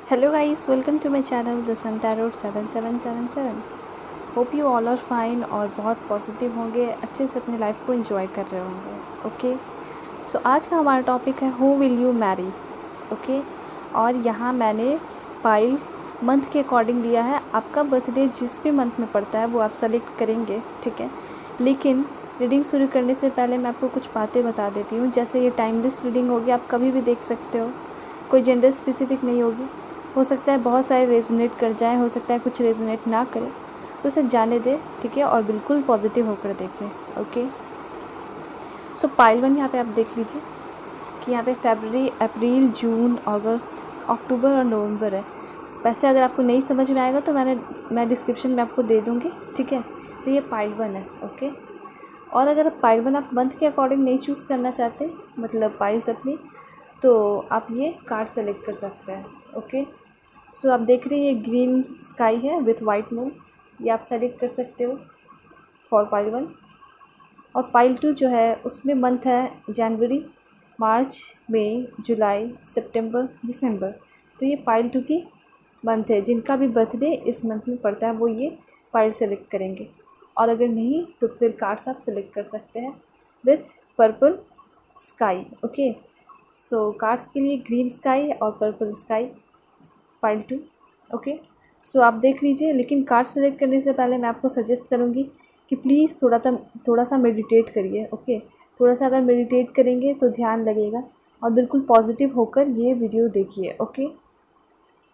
Hello guys, welcome to my channel The Sun Tarot 7777। Hope you all are fine और बहुत positive होंगे, अच्छे से अपनी लाइफ को एंजॉय कर रहे होंगे। ओके, सो आज का हमारा टॉपिक है who will you Mary. Okay, और यहाँ मैंने पाइल मंथ के अकॉर्डिंग लिया है। आपका बर्थडे जिस भी मंथ में पड़ता है वो आप सेलेक्ट करेंगे, ठीक है। लेकिन रीडिंग शुरू करने से पहले मैं आपको कुछ बातें बता देती हूँ। जैसे ये टाइमलेस रीडिंग होगी, आप कभी भी देख सकते हो, कोई जेंडर स्पेसिफिक नहीं होगी। हो सकता है बहुत सारे रेजोनेट कर जाएं, हो सकता है कुछ रेजोनेट ना करे, तो उसे जाने दे, ठीक है, और बिल्कुल पॉजिटिव होकर देखें। ओके, सो पाइल वन यहाँ पे आप देख लीजिए कि यहाँ पे फरवरी, अप्रैल, जून, अगस्त, अक्टूबर और नवंबर है। वैसे अगर आपको नहीं समझ में आएगा तो मैं डिस्क्रिप्शन में आपको दे दूँगी, ठीक है। तो ये पाइल वन है। ओके, और अगर पाइल वन आप मंथ के अकॉर्डिंग नहीं चूज़ करना चाहते, मतलब पाइल्स अपनी, तो आप ये कार्ड सेलेक्ट कर सकते हैं। ओके, सो आप देख रहे हैं ये ग्रीन स्काई है विथ वाइट मून, ये आप सेलेक्ट कर सकते हो फॉर पाइल वन। और पाइल टू जो है उसमें मंथ है जनवरी, मार्च, मई, जुलाई, सितंबर, दिसंबर। तो ये पाइल टू की मंथ है। जिनका भी बर्थडे इस मंथ में पड़ता है वो ये पाइल सेलेक्ट करेंगे, और अगर नहीं तो फिर कार्ड्स आप सेलेक्ट कर सकते हैं with purple sky. Okay, so cards के लिए ग्रीन स्काई और purple sky pile two. Okay, so आप देख लीजिए। लेकिन कार्ड सेलेक्ट करने से पहले मैं आपको सजेस्ट करूँगी कि प्लीज़ थोड़ा सा मेडिटेट करिए। ओके, थोड़ा सा अगर मेडिटेट करेंगे तो ध्यान लगेगा, और बिल्कुल पॉजिटिव होकर ये वीडियो देखिए। ओके,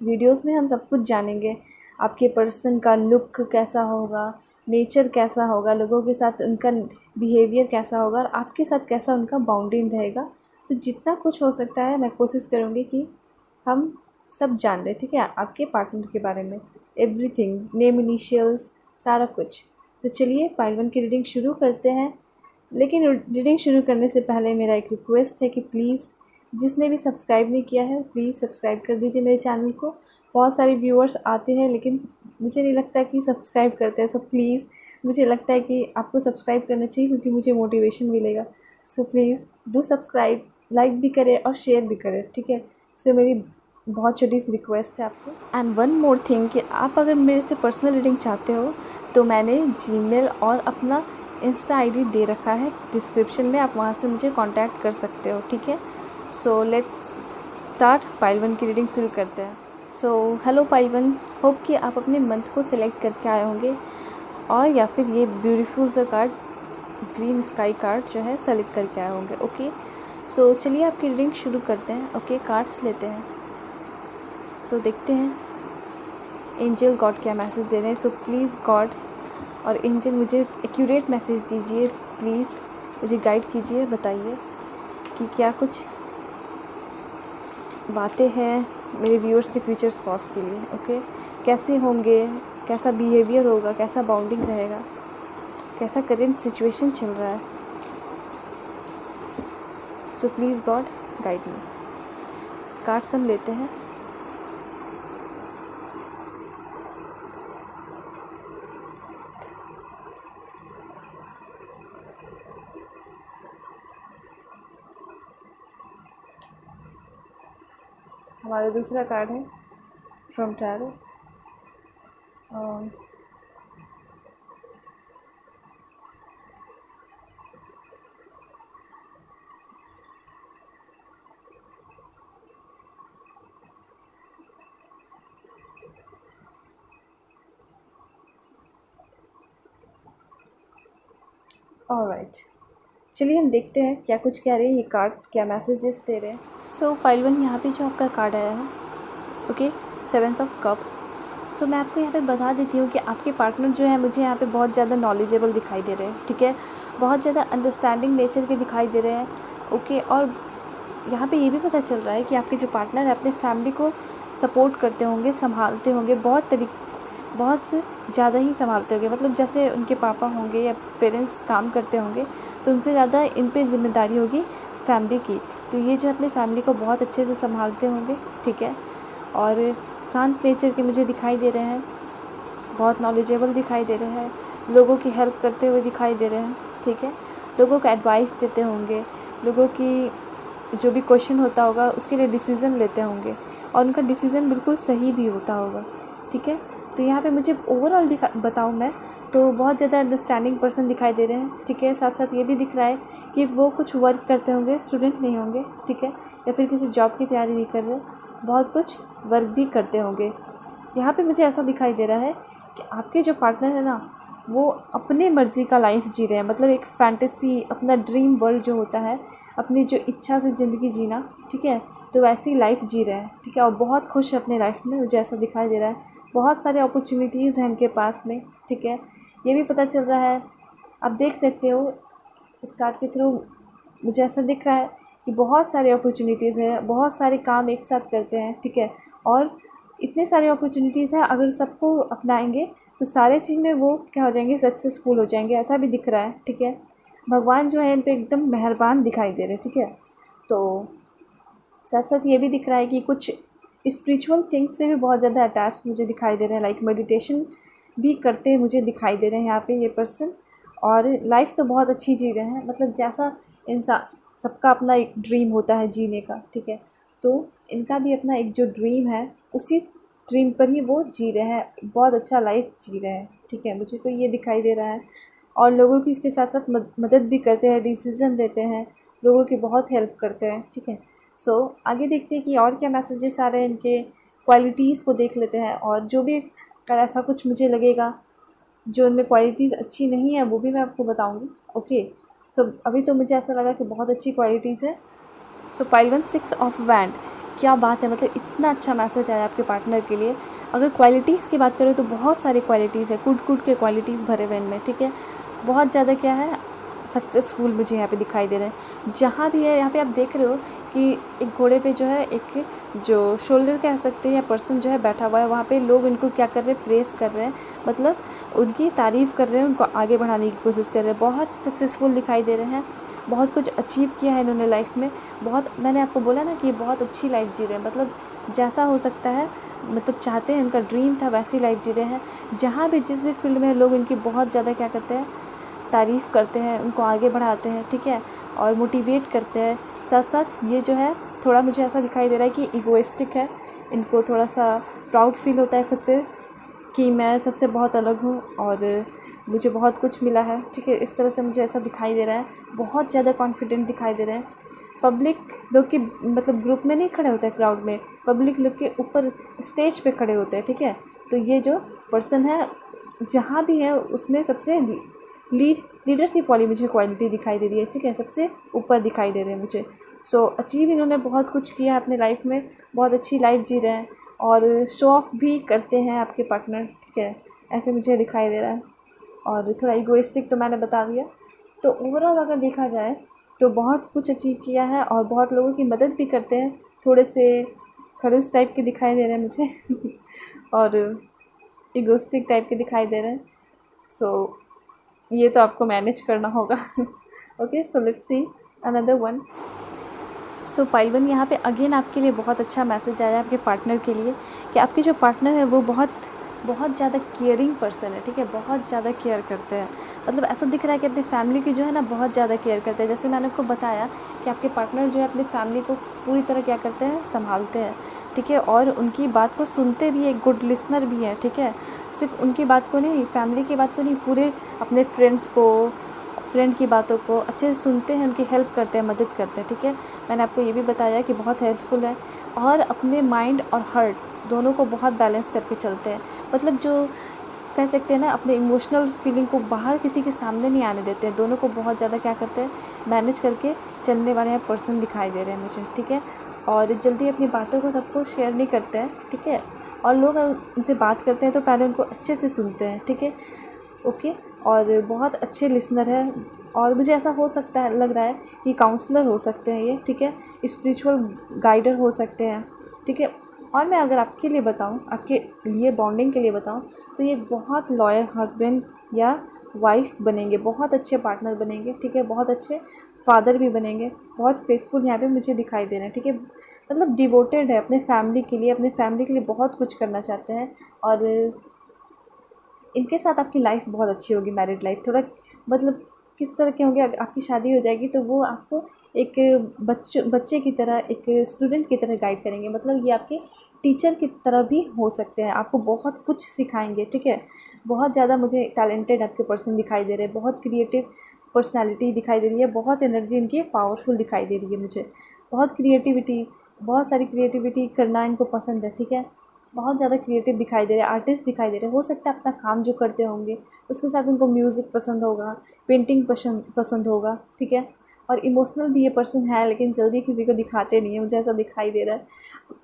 वीडियोस में हम सब कुछ जानेंगे, आपके पर्सन का लुक कैसा होगा, नेचर कैसा होगा, लोगों के साथ उनका बिहेवियर कैसा होगा, और आपके साथ कैसा उनका बाउंडिंग रहेगा। तो जितना कुछ हो सकता है मैं कोशिश करूँगी कि हम सब जान लें, ठीक है, आपके पार्टनर के बारे में, एवरीथिंग, नेम, इनिशियल्स, सारा कुछ। तो चलिए पाइल वन की रीडिंग शुरू करते हैं। लेकिन रीडिंग शुरू करने से पहले मेरा एक रिक्वेस्ट है कि प्लीज़ जिसने भी सब्सक्राइब नहीं किया है प्लीज़ सब्सक्राइब कर दीजिए मेरे चैनल को। बहुत सारे व्यूअर्स आते हैं लेकिन मुझे नहीं लगता कि सब्सक्राइब करते हैं। सो प्लीज़, मुझे लगता है कि आपको सब्सक्राइब करना चाहिए क्योंकि मुझे मोटिवेशन मिलेगा। So please do subscribe, like भी करें और शेयर भी करें, ठीक है। सो मेरी बहुत छोटी सी रिक्वेस्ट है आपसे। एंड वन मोर थिंग कि आप अगर मेरे से पर्सनल रीडिंग चाहते हो तो मैंने जीमेल और अपना इंस्टा आईडी दे रखा है डिस्क्रिप्शन में, आप वहाँ से मुझे कांटेक्ट कर सकते हो, ठीक है। So let's start, pile one की रीडिंग शुरू करते हैं। So hello pile one, hope कि आप अपने मंथ को सिलेक्ट करके आए होंगे, और या फिर ये ब्यूटीफुल सा कार्ड ग्रीन स्काई कार्ड जो है सेलेक्ट करके आए होंगे। ओके, सो चलिए आपकी रीडिंग शुरू करते हैं। ओके, कार्ड्स लेते हैं। सो देखते हैं एंजल गॉड क्या मैसेज दे रहे हैं। सो प्लीज़ गॉड और एंजल मुझे एक्यूरेट मैसेज दीजिए, प्लीज़ मुझे गाइड कीजिए, बताइए कि क्या कुछ बातें हैं मेरे व्यूअर्स के फ्यूचर स्पॉट्स के लिए। ओके, कैसे होंगे, कैसा बिहेवियर होगा, कैसा बाउंडिंग रहेगा, कैसा करेंट सिचुएशन चल रहा है। So please God guide me. Cards हम लेते हैं। हमारा दूसरा कार्ड है फ्रॉम टैरो। ऑलराइट, चलिए हम देखते हैं क्या कुछ कह रहे हैं ये कार्ड, क्या मैसेजेस दे रहे हैं। सो पाइल वन यहाँ पे जो आपका कार्ड आया है, ओके, सेवेंस ऑफ कप। सो मैं आपको यहाँ पे बता देती हूँ कि आपके पार्टनर जो है मुझे यहाँ पे बहुत ज़्यादा नॉलेजेबल दिखाई दे रहे हैं, ठीक है, बहुत ज़्यादा अंडरस्टैंडिंग नेचर के दिखाई दे रहे हैं। ओके, और यहाँ पे ये भी पता चल रहा है कि आपके जो पार्टनर है अपने फैमिली को सपोर्ट करते होंगे, संभालते होंगे, बहुत ज़्यादा ही संभालते होंगे। मतलब जैसे उनके पापा होंगे या पेरेंट्स काम करते होंगे तो उनसे ज़्यादा इन पे जिम्मेदारी होगी फैमिली की। तो ये जो अपने फैमिली को बहुत अच्छे से संभालते होंगे, ठीक है, और शांत नेचर के मुझे दिखाई दे रहे हैं, बहुत नॉलेजेबल दिखाई दे रहे हैं, लोगों की हेल्प करते हुए दिखाई दे रहे हैं, ठीक है, लोगों को एडवाइस देते होंगे, लोगों की जो भी क्वेश्चन होता होगा उसके लिए डिसीज़न लेते होंगे। और उनका डिसीज़न बिल्कुल सही भी होता होगा, ठीक है। तो यहाँ पे मुझे ओवरऑल बताऊँ मैं तो बहुत ज़्यादा अंडरस्टैंडिंग पर्सन दिखाई दे रहे हैं, ठीक है। साथ साथ ये भी दिख रहा है कि वो कुछ वर्क करते होंगे, स्टूडेंट नहीं होंगे, ठीक है, या फिर किसी जॉब की तैयारी नहीं कर रहे, बहुत कुछ वर्क भी करते होंगे। यहाँ पे मुझे ऐसा दिखाई दे रहा है कि आपके जो पार्टनर है ना, वो अपने मर्ज़ी का लाइफ जी रहे हैं, मतलब एक फैंटेसी, अपना ड्रीम वर्ल्ड जो होता है, अपनी जो इच्छा से ज़िंदगी जीना, ठीक है, तो वैसी लाइफ जी रहे हैं, ठीक है, और बहुत खुश है अपनी लाइफ में, मुझे ऐसा दिखाई दे रहा है। बहुत सारे अपॉर्चुनिटीज़ हैं इनके पास में, ठीक है, ये भी पता चल रहा है। आप देख सकते हो इस कार्ड के थ्रू मुझे ऐसा दिख रहा है कि बहुत सारे अपॉर्चुनिटीज़ है, बहुत सारे काम एक साथ करते हैं, ठीक है, और इतने सारे अपॉर्चुनिटीज़ हैं, अगर सबको अपनाएंगे तो सारे चीज़ में वो क्या हो जाएंगे, सक्सेसफुल हो जाएंगे, ऐसा भी दिख रहा है, ठीक है। भगवान जो है इन पे एकदम मेहरबान दिखाई दे रहे हैं, ठीक है। तो साथ साथ ये भी दिख रहा है कि कुछ स्पिरिचुअल थिंग्स से भी बहुत ज़्यादा अटैच्ड मुझे दिखाई दे रहे हैं, लाइक मेडिटेशन भी करते मुझे दिखाई दे रहे हैं यहाँ पे ये पर्सन। और लाइफ तो बहुत अच्छी जी रहे हैं, मतलब जैसा इंसान, सबका अपना एक ड्रीम होता है जीने का, ठीक है, तो इनका भी अपना एक जो ड्रीम है उसी ड्रीम पर ही वो जी रहे हैं, बहुत अच्छा लाइफ जी रहे हैं, ठीक है, मुझे तो ये दिखाई दे रहा है। और लोगों की इसके साथ साथ मदद भी करते हैं, डिसीज़न देते हैं, लोगों की बहुत हेल्प करते हैं, ठीक है। सो आगे देखते हैं कि और क्या मैसेजेस आ रहे हैं, इनके क्वालिटीज़ को देख लेते हैं, और जो भी अगर ऐसा कुछ मुझे लगेगा जो इनमें क्वालिटीज़ अच्छी नहीं है वो भी मैं आपको बताऊंगी, ओके। सो अभी तो मुझे ऐसा लगा कि बहुत अच्छी क्वालिटीज़ है। सो पाइल 1 6 ऑफ वैंड, क्या बात है, मतलब इतना अच्छा मैसेज आया आपके पार्टनर के लिए। अगर क्वालिटीज़ की बात करें तो बहुत सारी क्वालिटीज़ है, कूट कूट के क्वालिटीज़ भरे हुए इनमें, ठीक है, बहुत ज़्यादा क्या है, सक्सेसफुल मुझे यहाँ पे दिखाई दे रहे हैं। जहाँ भी है यहाँ पे आप देख रहे हो कि एक घोड़े पे जो है एक जो शोल्डर कह सकते हैं या पर्सन जो है बैठा हुआ है, वहाँ पे लोग इनको क्या कर रहे हैं, प्रेस कर रहे हैं, मतलब उनकी तारीफ़ कर रहे हैं, उनको आगे बढ़ाने की कोशिश कर रहे हैं, बहुत सक्सेसफुल दिखाई दे रहे हैं, बहुत कुछ अचीव किया है इन्होंने लाइफ में। बहुत, मैंने आपको बोला ना कि ये बहुत अच्छी लाइफ जी रहे हैं, मतलब जैसा हो सकता है, मतलब चाहते हैं, उनका ड्रीम था वैसी लाइफ जी रहे हैं। जहाँ भी जिस भी फील्ड में लोग इनकी बहुत ज़्यादा क्या करते हैं, तारीफ़ करते हैं, उनको आगे बढ़ाते हैं, ठीक है, और मोटिवेट करते हैं। साथ साथ ये जो है थोड़ा मुझे ऐसा दिखाई दे रहा है कि इगोइस्टिक है, इनको थोड़ा सा प्राउड फील होता है खुद पे कि मैं सबसे बहुत अलग हूँ और मुझे बहुत कुछ मिला है, ठीक है, इस तरह से मुझे ऐसा दिखाई दे रहा है। बहुत ज़्यादा कॉन्फिडेंट दिखाई दे रहे हैं। पब्लिक लोग के मतलब ग्रुप में नहीं खड़े होते हैं, क्राउड में, पब्लिक लोग के ऊपर स्टेज पे खड़े होते हैं, ठीक है। तो ये जो पर्सन है जहाँ भी है उसमें सबसे लीडरशिप वाली मुझे क्वालिटी दिखाई दे रही है, ठीक है, सबसे ऊपर दिखाई दे रहे हैं मुझे। सो अचीव इन्होंने बहुत कुछ किया अपने लाइफ में, बहुत अच्छी लाइफ जी रहे हैं और शो ऑफ भी करते हैं आपके पार्टनर, ठीक है, ऐसे मुझे दिखाई दे रहा है। और थोड़ा इगोइस्टिक तो मैंने बता दिया। तो ओवरऑल अगर देखा जाए तो बहुत कुछ अचीव किया है और बहुत लोगों की मदद भी करते हैं। थोड़े से खड़ूस टाइप के दिखाई दे रहे हैं मुझे और इगोइस्टिक टाइप के दिखाई दे रहे हैं। सो ये तो आपको मैनेज करना होगा okay, so let's see another one. So pile 1 यहाँ पे अगेन आपके लिए बहुत अच्छा मैसेज आया आपके पार्टनर के लिए कि आपके जो पार्टनर है वो बहुत ज़्यादा केयरिंग पर्सन है, ठीक है, बहुत ज़्यादा केयर करते हैं। मतलब ऐसा दिख रहा है कि अपनी फैमिली की जो है ना बहुत ज़्यादा केयर करते हैं। जैसे मैंने आपको बताया कि आपके पार्टनर जो है अपनी फैमिली को पूरी तरह क्या करते हैं, संभालते हैं, ठीक है, और उनकी बात को सुनते भी, एक गुड लिसनर भी है, ठीक है। सिर्फ उनकी बात को नहीं, फैमिली की बात को नहीं, पूरे अपने फ्रेंड की बातों को अच्छे से सुनते हैं, उनकी हेल्प करते हैं, मदद करते हैं, ठीक है। मैंने आपको ये भी बताया कि बहुत हेल्पफुल है और अपने माइंड और हार्ट दोनों को बहुत बैलेंस करके चलते हैं। मतलब जो कह सकते हैं ना, अपने इमोशनल फीलिंग को बाहर किसी के सामने नहीं आने देते हैं, दोनों को बहुत ज़्यादा क्या करते हैं, मैनेज करके चलने वाले पर्सन दिखाई दे रहे हैं मुझे, ठीक है। और जल्दी अपनी बातों को सबको शेयर नहीं करते हैं, ठीक है, और लोग उनसे बात करते हैं तो पहले उनको अच्छे से सुनते हैं, ठीक है, ओके। और बहुत अच्छे लिसनर है और मुझे ऐसा हो सकता है, लग रहा है कि काउंसलर हो सकते हैं ये, ठीक है, स्पिरिचुअल गाइडर हो सकते हैं, ठीक है। और मैं अगर आपके लिए बताऊं, आपके लिए बॉन्डिंग के लिए बताऊं, तो ये बहुत लॉयल हस्बैंड या वाइफ बनेंगे, बहुत अच्छे पार्टनर बनेंगे, ठीक है, बहुत अच्छे फादर भी बनेंगे, बहुत फेथफुल यहाँ पे मुझे दिखाई दे रहे हैं, ठीक है। मतलब डिवोटेड है अपने फैमिली के लिए बहुत कुछ करना चाहते हैं और इनके साथ आपकी लाइफ बहुत अच्छी होगी, मैरिड लाइफ। थोड़ा मतलब किस तरह के होंगे, अगर आपकी शादी हो जाएगी तो वो आपको एक बच्चे की तरह, एक स्टूडेंट की तरह गाइड करेंगे। मतलब ये आपके टीचर की तरह भी हो सकते हैं, आपको बहुत कुछ सिखाएंगे, ठीक है। बहुत ज़्यादा मुझे टैलेंटेड आपके पर्सन दिखाई दे रहे हैं, बहुत क्रिएटिव पर्सनालिटी दिखाई दे रही है, बहुत एनर्जी इनकी पावरफुल दिखाई दे रही है मुझे, बहुत क्रिएटिविटी, बहुत सारी क्रिएटिविटी करना इनको पसंद है, ठीक है। बहुत ज़्यादा क्रिएटिव दिखाई दे रहे हैं, आर्टिस्ट दिखाई दे रहे हैं। हो सकता है अपना काम जो करते होंगे उसके साथ उनको म्यूज़िक पसंद होगा, पेंटिंग पसंद होगा, ठीक है। और इमोशनल भी ये पर्सन है, लेकिन जल्दी किसी को दिखाते नहीं है, मुझे ऐसा दिखाई दे रहा है।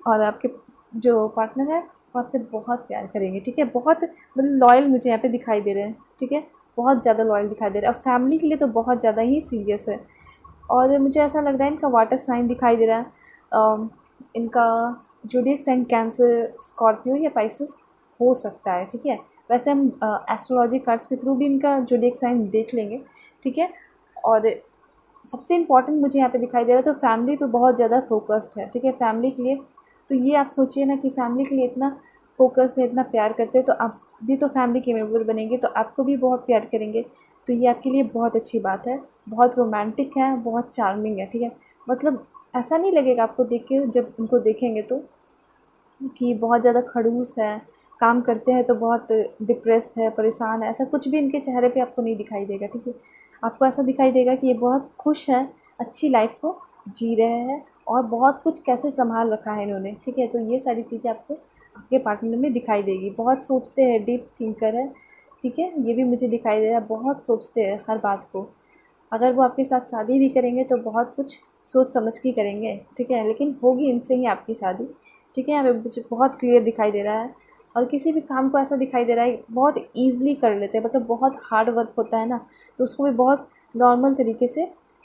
और आपके जो पार्टनर है वो आपसे बहुत प्यार करेंगे, ठीक है। बहुत मतलब लॉयल मुझे यहाँ पे दिखाई दे रहे हैं, ठीक है। बहुत ज़्यादा लॉयल दिखाई दे रहा है, और फैमिली के लिए तो बहुत ज़्यादा ही सीरियस है। और मुझे ऐसा लग रहा है इनका वाटर साइन दिखाई दे रहा है, इनका ज़ोडिएक साइन कैंसर, स्कॉर्पियो या पाइसेस हो सकता है, ठीक है। वैसे हम एस्ट्रोलॉजी कार्ड्स के थ्रू भी इनका ज़ोडिएक साइन देख लेंगे, ठीक है। और सबसे इम्पॉर्टेंट मुझे यहाँ पे दिखाई दे रहा है तो फैमिली पे बहुत ज़्यादा फोकस्ड है, ठीक है। फैमिली के लिए तो ये आप सोचिए ना कि फैमिली के लिए इतना फोकस्ड है, इतना प्यार करते हैं, तो आप भी तो फैमिली के मेंबर बनेंगे, तो आपको भी बहुत प्यार करेंगे। तो ये आपके लिए बहुत अच्छी बात है, बहुत रोमांटिक है, बहुत चार्मिंग है, ठीक है। मतलब ऐसा नहीं लगेगा आपको देख के, जब उनको देखेंगे तो, कि बहुत ज़्यादा खड़ूस है, काम करते हैं तो बहुत डिप्रेस्ड है, परेशान है, ऐसा कुछ भी इनके चेहरे पे आपको नहीं दिखाई देगा, ठीक है। आपको ऐसा दिखाई देगा कि ये बहुत खुश हैं, अच्छी लाइफ को जी रहे हैं, और बहुत कुछ कैसे संभाल रखा है इन्होंने, ठीक है। तो ये सारी चीज़ें आपको आपके पार्टनर में दिखाई देगी। बहुत सोचते हैं, डीप थिंकर है, ठीक है, ये भी मुझे दिखाई दे रहा है, बहुत सोचते हैं हर बात को। अगर वो आपके साथ शादी भी करेंगे तो बहुत कुछ सोच समझ के करेंगे, ठीक है, लेकिन होगी इनसे ही आपकी शादी, ठीक है। यहाँ पे मुझे बहुत क्लियर दिखाई दे रहा है। और किसी भी काम को ऐसा दिखाई दे रहा है बहुत ईज़िली कर लेते हैं, मतलब बहुत हार्ड वर्क होता है ना, तो उसको भी बहुत नॉर्मल तरीके से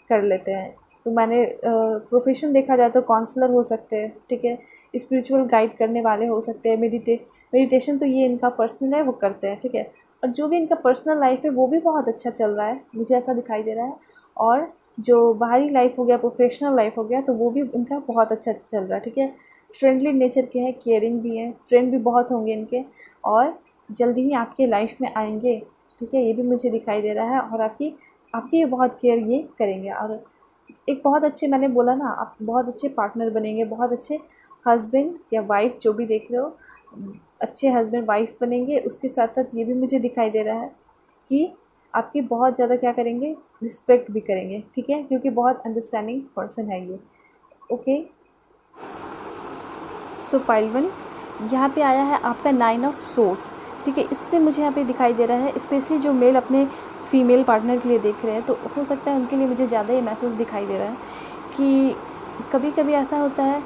कर लेते हैं। तो मैंने प्रोफेशन देखा जाए तो काउंसलर हो सकते हैं, ठीक है, स्पिरिचुअल गाइड करने वाले हो सकते हैं, मेडिटेशन तो ये इनका पर्सनल है, वो करते हैं, ठीक है। और जो भी इनका पर्सनल लाइफ है वो भी बहुत अच्छा चल रहा है, मुझे ऐसा दिखाई दे रहा है। और जो बाहरी लाइफ हो गया, प्रोफेशनल लाइफ हो गया, तो वो भी इनका बहुत अच्छा चल रहा है, ठीक है। फ्रेंडली नेचर के हैं, केयरिंग भी हैं, फ्रेंड भी बहुत होंगे इनके, और जल्दी ही आपके लाइफ में आएंगे, ठीक है, ये भी मुझे दिखाई दे रहा है। और आपकी ये बहुत केयर ये करेंगे, और एक बहुत अच्छे, मैंने बोला ना, आप बहुत अच्छे पार्टनर बनेंगे, बहुत अच्छे हस्बैंड या वाइफ जो भी देख रहे हो, अच्छे हस्बैंड वाइफ बनेंगे। उसके साथ साथ ये भी मुझे दिखाई दे रहा है कि आपकी बहुत ज़्यादा क्या करेंगे, रिस्पेक्ट भी करेंगे, ठीक है, क्योंकि बहुत अंडरस्टैंडिंग पर्सन है ये, ओके। सो पाइल वन, यहाँ पे आया है आपका 9 ऑफ सोर्ड्स, ठीक है। इससे मुझे यहाँ पे दिखाई दे रहा है, स्पेशली जो मेल अपने फीमेल पार्टनर के लिए देख रहे हैं, तो हो सकता है उनके लिए मुझे ज़्यादा ये मैसेज दिखाई दे रहा है कि कभी कभी ऐसा होता है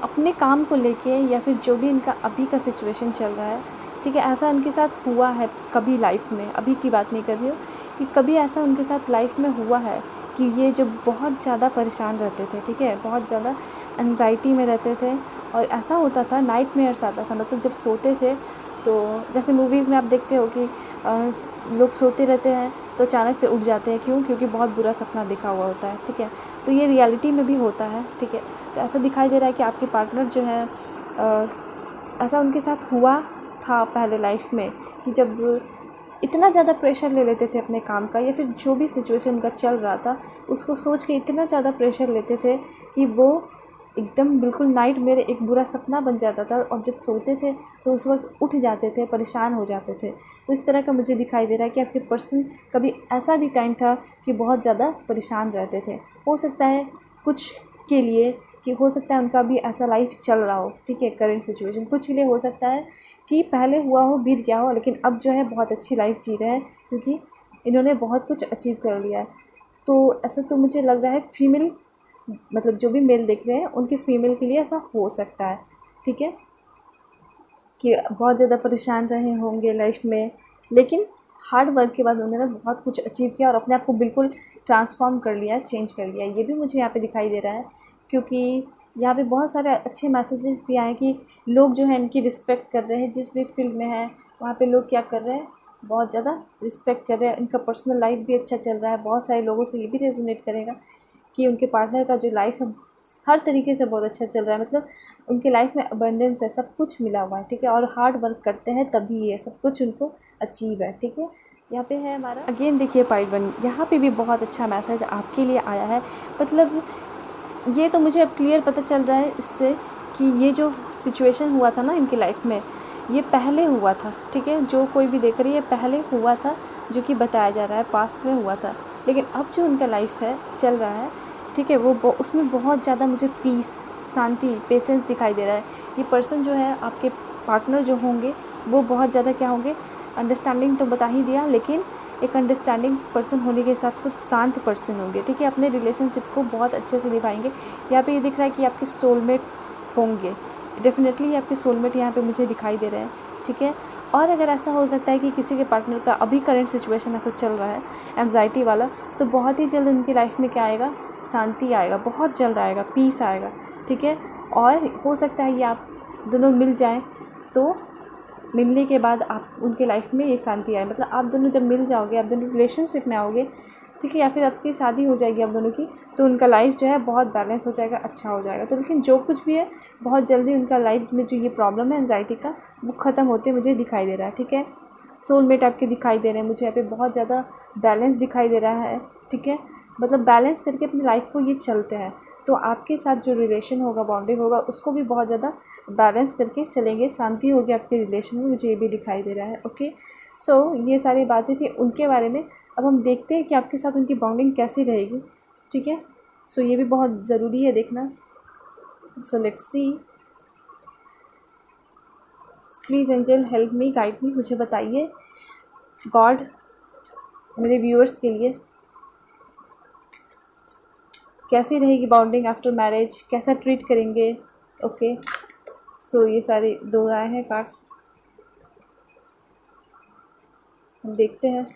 अपने काम को लेके, या फिर जो भी इनका अभी का सिचुएशन चल रहा है, ठीक है, ऐसा उनके साथ हुआ है कभी लाइफ में, अभी की बात नहीं कर रही हूँ, कि कभी ऐसा उनके साथ लाइफ में हुआ है कि ये जब बहुत ज़्यादा परेशान रहते थे, ठीक है, बहुत ज़्यादा एंजाइटी में रहते थे, और ऐसा होता था नाइट मेयर्स आता था, मतलब जब सोते थे तो जैसे मूवीज़ में आप देखते हो कि लोग सोते रहते हैं तो अचानक से उठ जाते हैं, क्यों, क्योंकि बहुत बुरा सपना देखा हुआ होता है, ठीक है। तो ये रियलिटी में भी होता है, ठीक है। तो ऐसा दिखाई दे रहा है कि आपके पार्टनर जो है, ऐसा उनके साथ हुआ था पहले लाइफ में, कि जब इतना ज़्यादा प्रेशर ले लेते थे अपने काम का, या फिर जो भी सिचुएशन उनका चल रहा था उसको सोच के इतना ज़्यादा प्रेशर लेते थे कि वो एकदम बिल्कुल नाइट मेरे एक बुरा सपना बन जाता था, और जब सोते थे तो उस वक्त उठ जाते थे, परेशान हो जाते थे। तो इस तरह का मुझे दिखाई दे रहा है कि आपके पर्सन कभी ऐसा भी टाइम था कि बहुत ज़्यादा परेशान रहते थे। हो सकता है कुछ के लिए कि हो सकता है उनका भी ऐसा लाइफ चल रहा हो, ठीक है, करंट सिचुएशन। कुछ के लिए हो सकता है कि पहले हुआ हो, बीत गया हो, लेकिन अब जो है बहुत अच्छी लाइफ जी रहे हैं, क्योंकि इन्होंने बहुत कुछ अचीव कर लिया है। तो ऐसा तो मुझे लग रहा है फीमेल, मतलब जो भी मेल देख रहे हैं उनके फीमेल के लिए ऐसा हो सकता है, ठीक है, कि बहुत ज़्यादा परेशान रहे होंगे लाइफ में, लेकिन हार्ड वर्क के बाद उन्होंने बहुत कुछ अचीव किया और अपने आप को बिल्कुल ट्रांसफॉर्म कर लिया, चेंज कर लिया। ये भी मुझे यहाँ पे दिखाई दे रहा है, क्योंकि यहाँ पे बहुत सारे अच्छे मैसेजेस भी आए कि लोग जो है इनकी रिस्पेक्ट कर रहे हैं, जिस भी फील्ड में है वहाँ पे लोग क्या कर रहे हैं, बहुत ज़्यादा रिस्पेक्ट कर रहे हैं। इनका पर्सनल लाइफ भी अच्छा चल रहा है, बहुत सारे लोगों से ये भी रेजोनेट करेगा कि उनके पार्टनर का जो लाइफ है हर तरीके से बहुत अच्छा चल रहा है, मतलब उनके लाइफ में अबंडेंस है, सब कुछ मिला हुआ है, ठीक है, और हार्ड वर्क करते हैं तभी ये सब कुछ उनको अचीव है, ठीक है। यहाँ पे है हमारा अगेन, देखिए पार्ट 1, यहाँ पे भी बहुत अच्छा मैसेज आपके लिए आया है। मतलब ये तो मुझे अब क्लियर पता चल रहा है इससे कि ये जो सिचुएशन हुआ था ना इनकी लाइफ में, ये पहले हुआ था, ठीक है। जो कोई भी देख रही है पहले हुआ था, जो कि बताया जा रहा है पास्ट में हुआ था। लेकिन अब जो उनका लाइफ है चल रहा है, ठीक है, वो उसमें बहुत ज़्यादा मुझे पीस, शांति, पेशेंस दिखाई दे रहा है। ये पर्सन जो है आपके पार्टनर जो होंगे वो बहुत ज़्यादा क्या होंगे, अंडरस्टैंडिंग तो बता ही दिया, लेकिन एक अंडरस्टैंडिंग पर्सन होने के साथ साथ शांत पर्सन होंगे, ठीक है। अपने रिलेशनशिप को बहुत अच्छे से निभाएंगे। यहाँ पे ये दिख रहा है कि आपके सोलमेट होंगे, डेफिनेटली आपके सोलमेट यहाँ पे मुझे दिखाई दे रहे हैं, ठीक है। और अगर ऐसा हो सकता है कि किसी के पार्टनर का अभी करंट सिचुएशन ऐसा चल रहा है एंजाइटी वाला, तो बहुत ही जल्द उनकी लाइफ में क्या आएगा, शांति आएगा, बहुत जल्द आएगा, पीस आएगा, ठीक है। और हो सकता है ये आप दोनों मिल जाएं, तो मिलने के बाद आप उनके लाइफ में ये शांति आए, मतलब आप दोनों जब मिल जाओगे, आप दोनों रिलेशनशिप में आओगे, ठीक है, या फिर आपकी शादी हो जाएगी आप दोनों की, तो उनका लाइफ जो है बहुत बैलेंस हो जाएगा, अच्छा हो जाएगा। तो लेकिन जो कुछ भी है बहुत जल्दी उनका लाइफ में जो ये प्रॉब्लम है एंजाइटी का, वो ख़त्म होते मुझे दिखाई दे रहा है, ठीक है। सोलमेट आपके दिखाई दे रहे हैं मुझे यहाँ पे, बहुत ज़्यादा बैलेंस दिखाई दे रहा है, ठीक है। मतलब बैलेंस करके अपनी लाइफ को ये चलते हैं। तो आपके साथ जो रिलेशन होगा, बॉन्डिंग होगा, उसको भी बहुत ज़्यादा बैलेंस करके चलेंगे, शांति होगी आपके रिलेशन में, मुझे ये भी दिखाई दे रहा है। ओके, सो ये सारी बातें थी उनके बारे में। अब हम देखते हैं कि आपके साथ उनकी बॉन्डिंग कैसी रहेगी, ठीक है। सो ये भी बहुत ज़रूरी है देखना। So let's see, please angel help me, guide me, मुझे बताइए गॉड मेरे व्यूअर्स के लिए कैसी रहेगी बॉन्डिंग आफ्टर मैरिज, कैसा ट्रीट करेंगे। ओके, सो ये सारे दो आए हैं कार्ड्स, हम देखते हैं।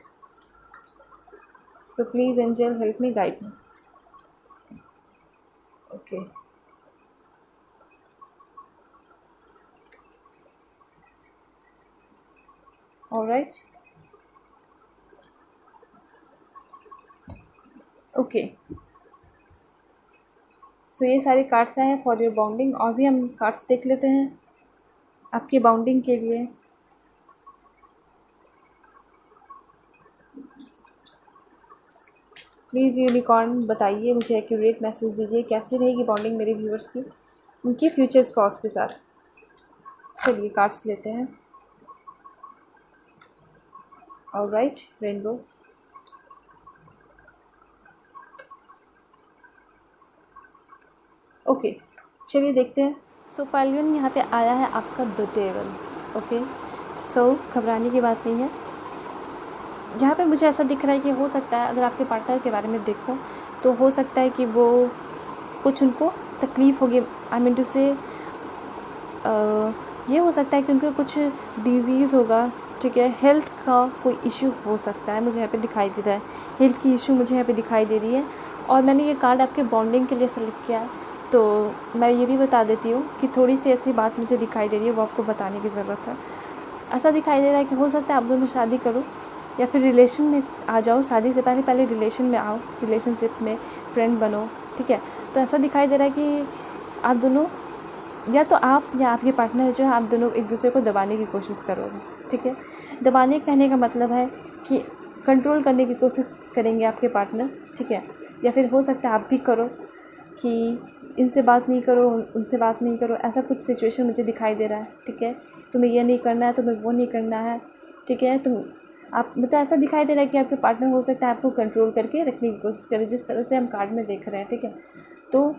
So please angel help me, guide me. Okay, alright, okay. So ये सारे कार्ड्स आए हैं फॉर योर बॉन्डिंग, और भी हम कार्ड्स देख लेते हैं आपकी बॉन्डिंग के लिए। प्लीज़ यूनिकॉर्न बताइए, मुझे एक्यूरेट मैसेज दीजिए, कैसी रहेगी बॉन्डिंग मेरे व्यूअर्स की उनके फ्यूचर स्पाउस के साथ। चलिए कार्ड्स लेते हैं। ऑलराइट, रेनबो, ओके, चलिए देखते हैं। सो पायलियन यहाँ पे आया है आपका द टेबल। ओके, सो घबराने की बात नहीं है। यहाँ पे मुझे ऐसा दिख रहा है कि हो सकता है, अगर आपके पार्टनर के बारे में देखो तो हो सकता है कि वो कुछ उनको तकलीफ़ होगी, आई मीन टू से ये हो सकता है कि उनको कुछ डिजीज़ होगा, ठीक है, हेल्थ का कोई इशू हो सकता है, मुझे यहाँ पे दिखाई दे रहा है। हेल्थ की इशू मुझे यहाँ पे दिखाई दे रही है। और मैंने ये कार्ड आपके बॉन्डिंग के लिए सेलेक्ट किया है, तो मैं ये भी बता देती हूँ कि थोड़ी सी ऐसी बात मुझे दिखाई दे रही है, वो आपको बताने की ज़रूरत है। ऐसा दिखाई दे रहा है कि हो सकता है आप दोनों शादी करो या फिर रिलेशन में आ जाओ, शादी से पहले पहले रिलेशन में आओ, रिलेशनशिप में फ्रेंड बनो, ठीक है। तो ऐसा दिखाई दे रहा है कि आप दोनों, या तो आप या आपके पार्टनर जो है, आप दोनों एक दूसरे को दबाने की कोशिश करोगे, ठीक है। दबाने कहने का मतलब है कि कंट्रोल करने की कोशिश करेंगे आपके पार्टनर, ठीक है। या फिर हो सकता है आप भी करो कि इनसे बात नहीं करो, उनसे बात नहीं करो, ऐसा कुछ सिचुएशन मुझे दिखाई दे रहा है, ठीक है। तुम्हें ये नहीं करना है, तुम्हें वो नहीं करना है, ठीक है। तुम आप मतलब ऐसा दिखाई दे रहा है कि आपके पार्टनर हो सकता है आपको कंट्रोल करके रखने की कोशिश करे, जिस तरह से हम कार्ड में देख रहे हैं, ठीक है। तो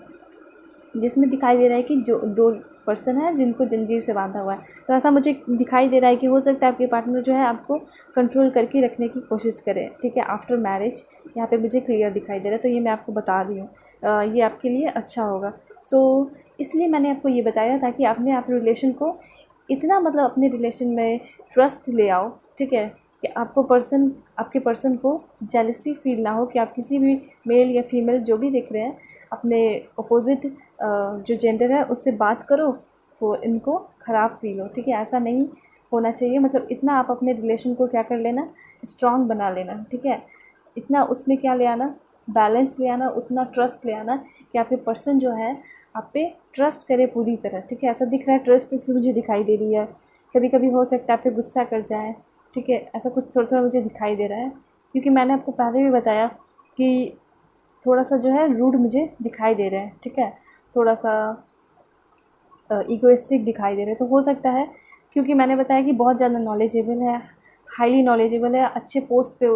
जिसमें दिखाई दे रहा है कि जो दो पर्सन है जिनको जंजीर से बांधा हुआ है, तो ऐसा मुझे दिखाई दे रहा है कि हो सकता है आपके पार्टनर जो है आपको कंट्रोल करके रखने की कोशिश करे, ठीक है, आफ्टर मैरिज। यहाँ पे मुझे क्लियर दिखाई दे रहा है, तो ये मैं आपको बता रही हूँ, ये आपके लिए अच्छा होगा। सो इसलिए मैंने आपको ये बताया ताकि आपने अपने रिलेशन को इतना, मतलब अपने रिलेशन में ट्रस्ट ले आओ, ठीक है, कि आपके पर्सन को जेलसी फील ना हो कि आप किसी भी मेल या फीमेल जो भी देख रहे हैं अपने अपोजिट जो जेंडर है उससे बात करो तो इनको ख़राब फील हो, ठीक है। ऐसा नहीं होना चाहिए, मतलब इतना आप अपने रिलेशन को क्या कर लेना, स्ट्रॉन्ग बना लेना, ठीक है। इतना उसमें क्या ले आना, बैलेंस ले आना, उतना ट्रस्ट ले आना कि आपके पर्सन जो है आप पे ट्रस्ट करे पूरी तरह, ठीक है। ऐसा दिख रहा है, ट्रस्ट इससे मुझे दिखाई दे रही है। कभी कभी हो सकता है आप पे गुस्सा कर जाए, ठीक है, ऐसा कुछ थोड़ा थोड़ा मुझे दिखाई दे रहा है, क्योंकि मैंने आपको पहले भी बताया कि थोड़ा सा जो है रूड मुझे दिखाई दे रहे हैं, ठीक है। थोड़ा सा ईगोइस्टिक दिखाई दे रहे हैं। तो हो सकता है क्योंकि मैंने बताया कि बहुत ज़्यादा नॉलेजेबल है, हाईली नॉलेजेबल है, अच्छे पोस्ट पे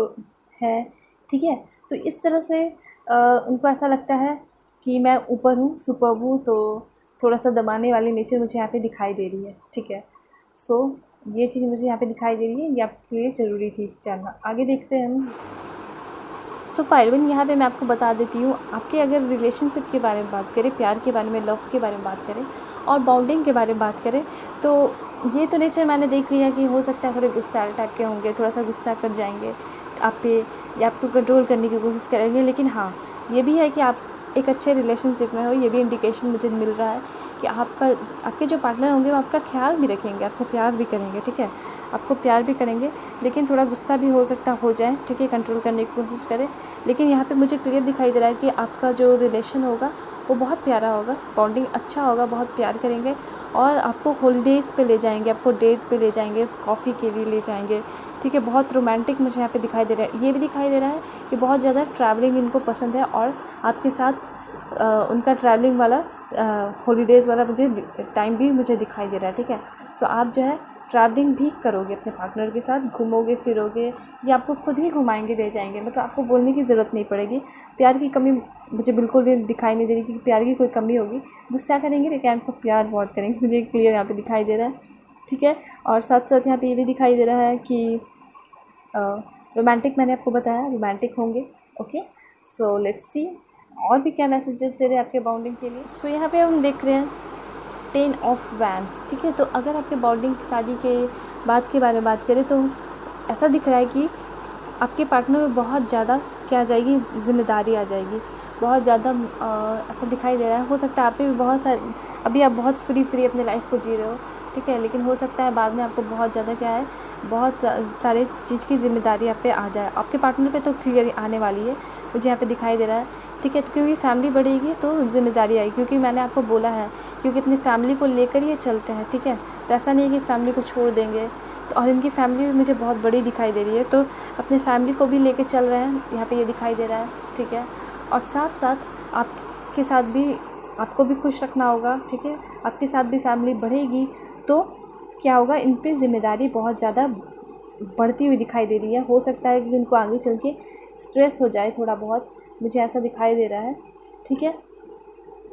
है, ठीक है। तो इस तरह से उनको ऐसा लगता है कि मैं ऊपर हूँ, सुपर्ब हूँ, तो थोड़ा सा दबाने वाली नेचर मुझे यहाँ पे दिखाई दे रही है, ठीक है। सो ये चीज़ मुझे यहाँ पे दिखाई दे रही है, ये आपके लिए ज़रूरी थी जानना। आगे देखते हैं हम। सो पायलवन, यहाँ पे मैं आपको बता देती हूँ, आपके अगर रिलेशनशिप के बारे में बात करें, प्यार के बारे में, लव के बारे में बात करें और बॉन्डिंग के बारे में बात करें, तो ये तो नेचर मैंने देख लिया कि हो सकता है थोड़े गुस्सैल टाइप के होंगे, थोड़ा सा गुस्सा कर जाएंगे आप पे या आपको कंट्रोल करने की कोशिश करेंगे। लेकिन हाँ, ये भी है कि आप एक अच्छे रिलेशनशिप में हो, ये भी इंडिकेशन मुझे मिल रहा है कि आपके जो पार्टनर होंगे वो आपका ख्याल भी रखेंगे, आपसे प्यार भी करेंगे, ठीक है। आपको प्यार भी करेंगे, लेकिन थोड़ा गुस्सा भी हो सकता हो जाए, ठीक है, कंट्रोल करने की कोशिश करें। लेकिन यहाँ पे मुझे क्लियर दिखाई दे रहा है कि आपका जो रिलेशन होगा वो बहुत प्यारा होगा, बॉन्डिंग अच्छा होगा, बहुत प्यार करेंगे और आपको हॉलीडेज़ पे ले जाएंगे, आपको डेट पे ले जाएंगे, कॉफ़ी के लिए ले जाएंगे, ठीक है। बहुत रोमांटिक मुझे यहाँ पे दिखाई दे रहा है। ये भी दिखाई दे रहा है कि बहुत ज़्यादा ट्रैवलिंग इनको पसंद है और आपके साथ उनका ट्रैवलिंग वाला हॉलीडेज़ वाला मुझे टाइम भी मुझे दिखाई दे रहा है, ठीक है। सो आप जो है ट्रैवलिंग भी करोगे अपने पार्टनर के साथ, घूमोगे फिरोगे या आपको खुद ही घुमाएंगे ले जाएंगे, मतलब आपको बोलने की ज़रूरत नहीं पड़ेगी। प्यार की कमी मुझे बिल्कुल भी दिखाई नहीं दे रही कि प्यार की कोई कमी होगी। गुस्सा करेंगे लेकिन आपको प्यार बहुत करेंगे, मुझे क्लियर यहाँ पे दिखाई दे रहा है, ठीक है। और साथ साथ यहाँ पे ये भी दिखाई दे रहा है कि रोमांटिक, मैंने आपको बताया रोमांटिक होंगे, ओके। सो लेट्स सी और भी क्या मैसेजेस दे रहे हैं आपके बॉन्डिंग के लिए। सो यहाँ पे हम देख रहे हैं 10 ऑफ वैंड्स, ठीक है। तो अगर आपके बॉन्डिंग शादी के बाद के बारे में बात करें तो ऐसा दिख रहा है कि आपके पार्टनर में बहुत ज़्यादा क्या आ जाएगी, जिम्मेदारी आ जाएगी, बहुत ज़्यादा ऐसा दिखाई दे रहा है। हो सकता है आप पे भी बहुत सारे, अभी आप बहुत फ्री अपने लाइफ को जी रहे हो, ठीक है, लेकिन हो सकता है बाद में आपको बहुत ज़्यादा क्या है, बहुत सारे चीज़ की जिम्मेदारी आप पे आ जाए। आपके पार्टनर पे तो क्लियर आने वाली है, मुझे यहाँ पे दिखाई दे रहा है, ठीक है। तो क्योंकि फैमिली बढ़ेगी तो जिम्मेदारी आएगी, क्योंकि मैंने आपको बोला है क्योंकि अपनी फैमिली को लेकर ये चलते हैं, ठीक है। तो ऐसा नहीं है कि फैमिली को छोड़ देंगे, तो और इनकी फैमिली भी मुझे बहुत बड़ी दिखाई दे रही है, तो अपने फैमिली को भी लेके चल रहे हैं, यहाँ पे ये दिखाई दे रहा है, ठीक है। और साथ साथ आपके साथ भी, आपको भी खुश रखना होगा, ठीक है। आपके साथ भी फैमिली बढ़ेगी तो क्या होगा, इन पे ज़िम्मेदारी बहुत ज़्यादा बढ़ती हुई दिखाई दे रही है। हो सकता है कि उनको आगे चल के स्ट्रेस हो जाए थोड़ा बहुत, मुझे ऐसा दिखाई दे रहा है, ठीक है।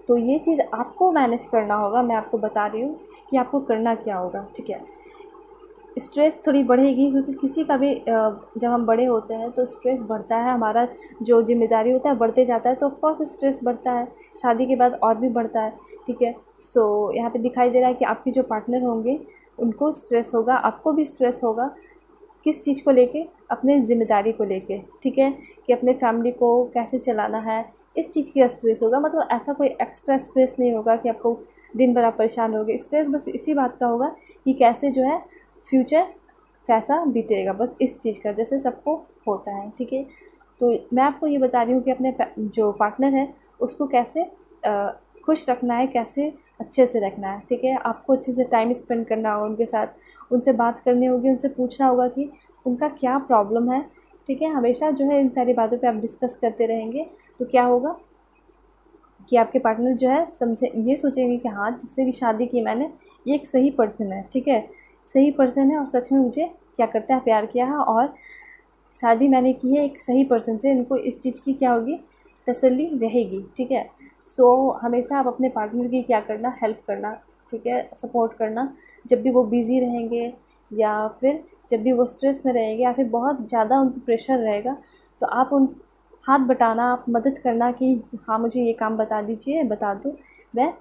तो ये चीज़ आपको मैनेज करना होगा, मैं आपको बता रही हूँ कि आपको करना क्या होगा, ठीक है। स्ट्रेस थोड़ी बढ़ेगी क्योंकि किसी का भी जब हम बड़े होते हैं तो स्ट्रेस बढ़ता है, हमारा जो जिम्मेदारी होता है बढ़ते जाता है, तो ऑफकोर्स स्ट्रेस बढ़ता है, शादी के बाद और भी बढ़ता है, ठीक है। सो यहाँ पे दिखाई दे रहा है कि आपके जो पार्टनर होंगे उनको स्ट्रेस होगा, आपको भी स्ट्रेस होगा। किस चीज़ को लेके, अपने ज़िम्मेदारी को लेके, ठीक है, कि अपने फैमिली को कैसे चलाना है, इस चीज़ का स्ट्रेस होगा। मतलब ऐसा कोई एक्स्ट्रा स्ट्रेस नहीं होगा कि आपको दिन भर आप परेशान होगे, स्ट्रेस बस इसी बात का होगा कि कैसे जो है फ्यूचर कैसा बीतेगा, बस इस चीज़ का, जैसे सबको होता है, ठीक है। तो मैं आपको ये बता रही हूँ कि अपने जो पार्टनर है उसको कैसे खुश रखना है, कैसे अच्छे से रखना है, ठीक है। आपको अच्छे से टाइम स्पेंड करना होगा उनके साथ, उनसे बात करनी होगी, उनसे पूछना होगा कि उनका क्या प्रॉब्लम है, ठीक है। हमेशा जो है इन सारी बातों पे आप डिस्कस करते रहेंगे तो क्या होगा कि आपके पार्टनर जो है समझे, ये सोचेंगे कि हाँ, जिससे भी शादी की मैंने, ये एक सही पर्सन है, ठीक है, सही पर्सन है और सच में मुझे क्या करता है, प्यार किया है और शादी मैंने की है एक सही पर्सन से। इनको इस चीज़ की क्या होगी, तसल्ली रहेगी, ठीक है। सो हमेशा आप अपने पार्टनर की क्या करना, हेल्प करना, ठीक है, सपोर्ट करना। जब भी वो बिज़ी रहेंगे या फिर जब भी वो स्ट्रेस में रहेंगे या फिर बहुत ज़्यादा उन पर प्रेशर रहेगा, तो आप उन हाथ बटाना, आप मदद करना कि हाँ मुझे ये काम बता दीजिए, बता दो, मैं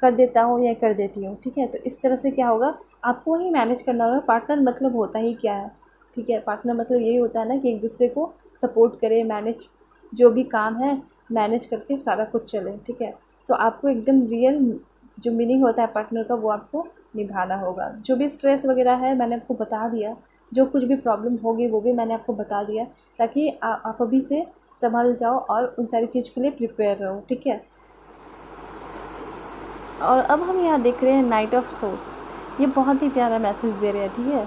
कर देता हूँ या कर देती हूँ, ठीक है। तो इस तरह से क्या होगा, आपको ही मैनेज करना होगा। पार्टनर मतलब होता ही क्या है, ठीक है, पार्टनर मतलब यही होता है ना कि एक दूसरे को सपोर्ट करे, मैनेज, जो भी काम है मैनेज करके सारा कुछ चले, ठीक है। सो आपको एकदम रियल जो मीनिंग होता है पार्टनर का वो आपको निभाना होगा। जो भी स्ट्रेस वगैरह है मैंने आपको बता दिया, जो कुछ भी प्रॉब्लम होगी वो भी मैंने आपको बता दिया, ताकि आप अभी से संभल जाओ और उन सारी चीज़ के लिए प्रिपेयर रहो, ठीक है। और अब हम यहाँ देख रहे हैं नाइट ऑफ सोर्ड्स। ये बहुत ही प्यारा मैसेज दे रहे हैं, ठीक है।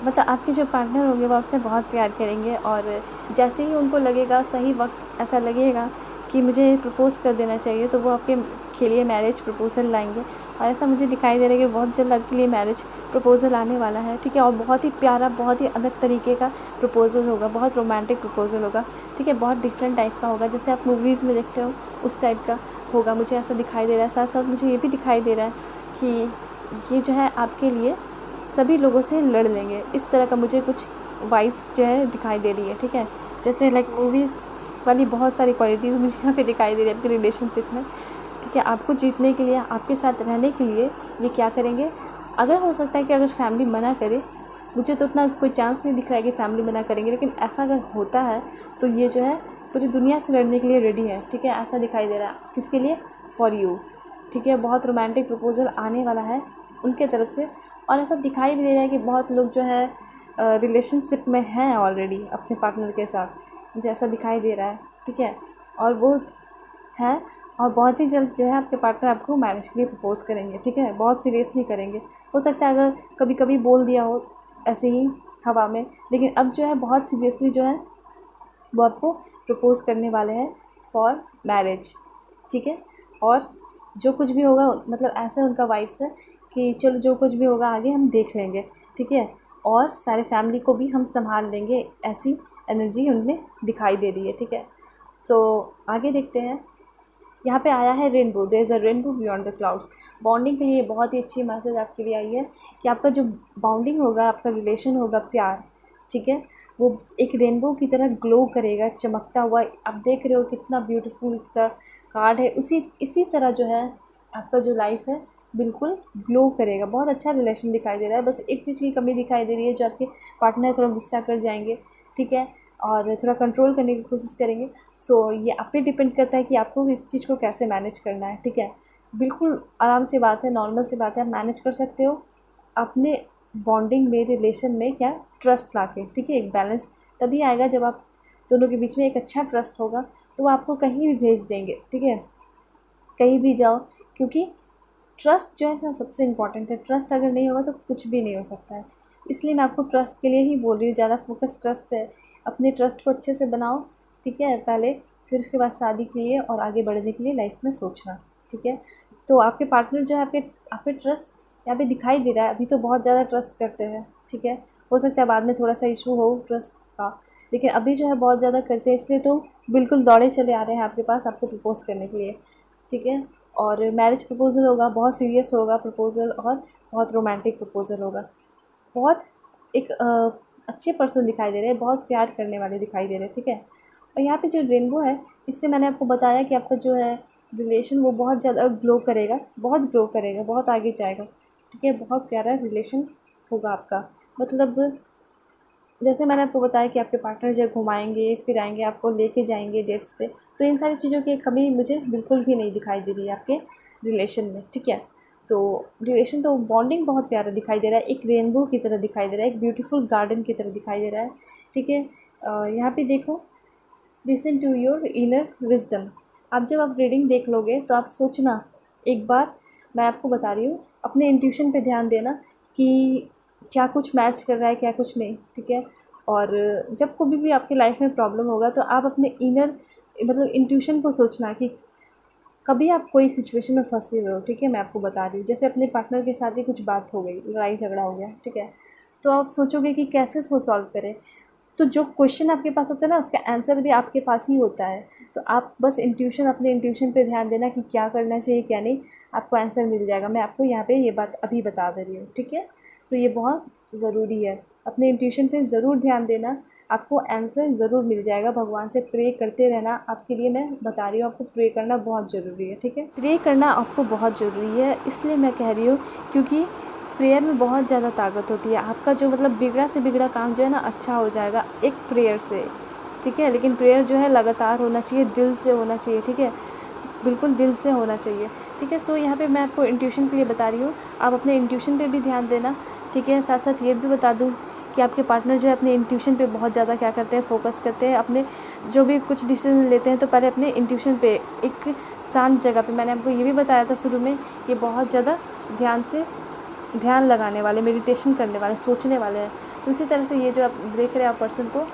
मतलब आपके जो पार्टनर होंगे वो आपसे बहुत प्यार करेंगे और जैसे ही उनको लगेगा, सही वक्त ऐसा लगेगा कि मुझे प्रपोज़ कर देना चाहिए, तो वो आपके लिए मैरिज प्रपोज़ल लाएंगे। और ऐसा मुझे दिखाई दे रहा है कि बहुत जल्द आपके लिए मैरिज प्रपोज़ल आने वाला है, ठीक है। और बहुत ही प्यारा, बहुत ही अलग तरीके का प्रपोज़ल होगा, बहुत रोमांटिक प्रपोज़ल होगा, ठीक है। बहुत डिफरेंट टाइप का होगा, जैसे आप मूवीज़ में देखते हो उस टाइप का होगा, मुझे ऐसा दिखाई दे रहा है। साथ साथ मुझे ये भी दिखाई दे रहा है कि ये जो है आपके लिए सभी लोगों से लड़ लेंगे, इस तरह का मुझे कुछ वाइब्स जो है दिखाई दे रही है, ठीक है। जैसे लाइक मूवीज़ वाली बहुत सारी क्वालिटीज़ मुझे यहाँ पे दिखाई दे रही है आपके रिलेशनशिप में, ठीक है। आपको जीतने के लिए, आपके साथ रहने के लिए ये क्या करेंगे, अगर हो सकता है कि अगर फैमिली मना करे, मुझे तो उतना कोई चांस नहीं दिख रहा है कि फैमिली मना करेंगे, लेकिन ऐसा अगर होता है तो ये जो है पूरी दुनिया से लड़ने के लिए रेडी है, ठीक है। ऐसा दिखाई दे रहा है, किसके लिए, फॉर यू, ठीक है। बहुत रोमांटिक प्रपोज़ल आने वाला है उनके तरफ से। और ऐसा दिखाई भी दे रहा है कि बहुत लोग जो है रिलेशनशिप में हैं ऑलरेडी अपने पार्टनर के साथ, मुझे ऐसा दिखाई दे रहा है, ठीक है। और वो है, और बहुत ही जल्द जो है आपके पार्टनर आपको मैरिज के लिए प्रपोज़ करेंगे, ठीक है। बहुत सीरियसली करेंगे। हो सकता है अगर कभी कभी बोल दिया हो ऐसे ही हवा में, लेकिन अब जो है बहुत सीरियसली जो है वो आपको प्रपोज़ करने वाले हैं फॉर मैरिज, ठीक है। और जो कुछ भी होगा, मतलब ऐसे उनका वाइब्स है कि चलो जो कुछ भी होगा आगे हम देख लेंगे, ठीक है। और सारे फैमिली को भी हम संभाल लेंगे, ऐसी एनर्जी उनमें दिखाई दे रही है, ठीक है। सो आगे देखते हैं। यहाँ पे आया है rainbow, there is a rainbow beyond the clouds. Bonding के लिए बहुत ही अच्छी मैसेज आपके लिए आई है कि आपका जो बॉन्डिंग होगा, आपका रिलेशन होगा, प्यार, ठीक है, वो एक रेनबो की तरह ग्लो करेगा, चमकता हुआ। आप देख रहे हो कितना ब्यूटीफुल सा कार्ड है, इसी तरह जो है आपका जो लाइफ है बिल्कुल ग्लो करेगा। बहुत अच्छा रिलेशन दिखाई दे रहा है। बस एक चीज़ की कमी दिखाई दे रही है, जो आपके पार्टनर थोड़ा गुस्सा कर जाएंगे, ठीक है, और थोड़ा कंट्रोल करने की कोशिश करेंगे। सो ये आप पे डिपेंड करता है कि आपको इस चीज़ को कैसे मैनेज करना है, ठीक है। बिल्कुल आराम से बात है, नॉर्मल सी बात है, आप मैनेज कर सकते हो अपने बॉन्डिंग में, रिलेशन में, क्या, ट्रस्ट ला के, ठीक है। एक बैलेंस तभी आएगा जब आप दोनों के बीच में एक अच्छा ट्रस्ट होगा, तो वो आपको कहीं भी भेज देंगे, ठीक है, कहीं भी जाओ, क्योंकि ट्रस्ट जो है ना सबसे इम्पॉर्टेंट है। ट्रस्ट अगर नहीं होगा तो कुछ भी नहीं हो सकता है। इसलिए मैं आपको ट्रस्ट के लिए ही बोल रही हूँ, ज़्यादा फोकस ट्रस्ट पे। अपने ट्रस्ट को अच्छे से बनाओ, ठीक है, पहले, फिर उसके बाद शादी के लिए और आगे बढ़ने के लिए लाइफ में सोचना, ठीक है। तो आपके पार्टनर जो है आप पे ट्रस्ट यहाँ पे दिखाई दे रहा है। अभी तो बहुत ज़्यादा ट्रस्ट करते हैं, ठीक है। हो सकता है बाद में थोड़ा सा इशू हो ट्रस्ट का, लेकिन अभी जो है बहुत ज़्यादा करते हैं, इसलिए तो बिल्कुल दौड़े चले आ रहे हैं आपके पास आपको प्रपोज़ करने के लिए, ठीक है। और मैरिज प्रपोज़ल होगा, बहुत सीरियस होगा प्रपोज़ल, और बहुत रोमांटिक प्रपोज़ल होगा। बहुत एक अच्छे पर्सन दिखाई दे रहे हैं, बहुत प्यार करने वाले दिखाई दे रहे हैं, ठीक है। और यहाँ पे जो रेनबो है, इससे मैंने आपको बताया कि आपका जो है रिलेशन वो बहुत ज़्यादा ग्लो करेगा, बहुत ग्रो करेगा, बहुत आगे जाएगा, ठीक है। बहुत प्यारा रिलेशन होगा आपका। मतलब जैसे मैंने आपको बताया कि आपके पार्टनर जो घुमाएंगे फिराएंगे, आपको लेके जाएंगे डेट्स पे, तो इन सारी चीज़ों की कमी मुझे बिल्कुल भी नहीं दिखाई दे रही है आपके रिलेशन में, ठीक है। तो रिलेशन तो बॉन्डिंग बहुत प्यारा दिखाई दे रहा है, एक रेनबो की तरह दिखाई दे रहा है, एक ब्यूटीफुल गार्डन की तरह दिखाई दे रहा है, ठीक है। यहाँ पे देखो, listen to your inner wisdom. आप जब आप रीडिंग देख लोगे तो आप सोचना, एक बार मैं आपको बता रही हूँ, अपने इंट्यूशन पे ध्यान देना कि क्या कुछ मैच कर रहा है, क्या कुछ नहीं, ठीक है। और जब कभी भी आपकी लाइफ में प्रॉब्लम होगा तो आप अपने इनर, मतलब इंट्यूशन को सोचना कि कभी आप कोई सिचुएशन में फंसे हुए हो, ठीक है। मैं आपको बता रही हूँ, जैसे अपने पार्टनर के साथ ही कुछ बात हो गई, लड़ाई झगड़ा हो गया, ठीक है, तो आप सोचोगे कि कैसे इसको सॉल्व करें। तो जो क्वेश्चन आपके पास होता है ना, उसका आंसर भी आपके पास ही होता है। तो आप बस अपने इंट्यूशन पे ध्यान देना कि क्या करना चाहिए क्या नहीं, आपको आंसर मिल जाएगा। मैं आपको यहाँ पे ये बात अभी बता दे रही हूँ, ठीक है। तो ये बहुत ज़रूरी है, अपने इंट्यूशन पे ज़रूर ध्यान देना, आपको आंसर ज़रूर मिल जाएगा। भगवान से प्रे करते रहना, आपके लिए मैं बता रही हूँ, आपको प्रे करना बहुत ज़रूरी है, ठीक है। प्रे करना आपको बहुत ज़रूरी है, इसलिए मैं कह रही हूँ, क्योंकि प्रेयर में बहुत ज़्यादा ताकत होती है। आपका जो मतलब बिगड़ा से बिगड़ा काम जो है ना, अच्छा हो जाएगा एक प्रेयर से, ठीक है। लेकिन प्रेयर जो है लगातार होना चाहिए, दिल से होना चाहिए, ठीक है, बिल्कुल दिल से होना चाहिए, ठीक है। सो यहाँ पे मैं आपको इंट्यूशन के लिए बता रही हूँ, आप अपने इंट्यूशन पे भी ध्यान देना, ठीक है। साथ साथ ये भी बता दूँ कि आपके पार्टनर जो है अपने इंट्यूशन पे बहुत ज़्यादा क्या करते हैं, फोकस करते हैं। अपने जो भी कुछ डिसीजन लेते हैं तो पहले अपने इंट्यूशन पे, एक शांत जगह पे, मैंने आपको ये भी बताया था शुरू में, ये बहुत ज़्यादा ध्यान लगाने वाले, मेडिटेशन करने वाले, सोचने वाले हैं। तो इसी तरह से ये जो आप देख रहे हैं आप पर्सन को,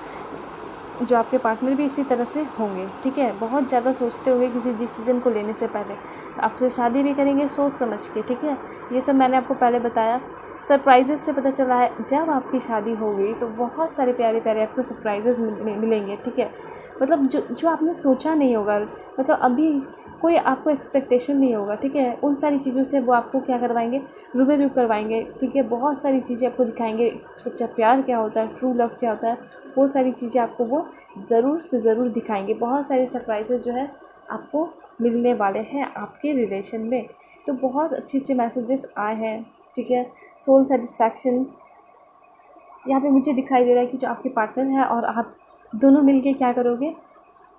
जो आपके पार्टनर भी इसी तरह से होंगे, ठीक है। बहुत ज़्यादा सोचते होंगे किसी डिसीज़न को लेने से पहले, आपसे शादी भी करेंगे सोच समझ के, ठीक है। ये सब मैंने आपको पहले बताया। सरप्राइजेस से पता चला है जब आपकी शादी हो गई तो बहुत सारे प्यारे प्यारे आपको सरप्राइजेस मिलेंगे, ठीक है। मतलब जो जो आपने सोचा नहीं होगा, मतलब अभी कोई आपको एक्सपेक्टेशन नहीं होगा, ठीक है। उन सारी चीज़ों से वो आपको क्या करवाएंगे, रूबरू करवाएंगे, ठीक है। बहुत सारी चीज़ें आपको दिखाएंगे, सच्चा प्यार क्या होता है, ट्रू लव क्या होता है, वो सारी चीज़ें आपको वो ज़रूर से ज़रूर दिखाएंगे। बहुत सारे सरप्राइजेज़ जो है आपको मिलने वाले हैं आपके रिलेशन में। तो बहुत अच्छे अच्छे मैसेजेस आए हैं, ठीक है। सोल सेटिस्फैक्शन यहाँ पे मुझे दिखाई दे रहा है कि जो आपके पार्टनर है और आप दोनों मिलके क्या करोगे,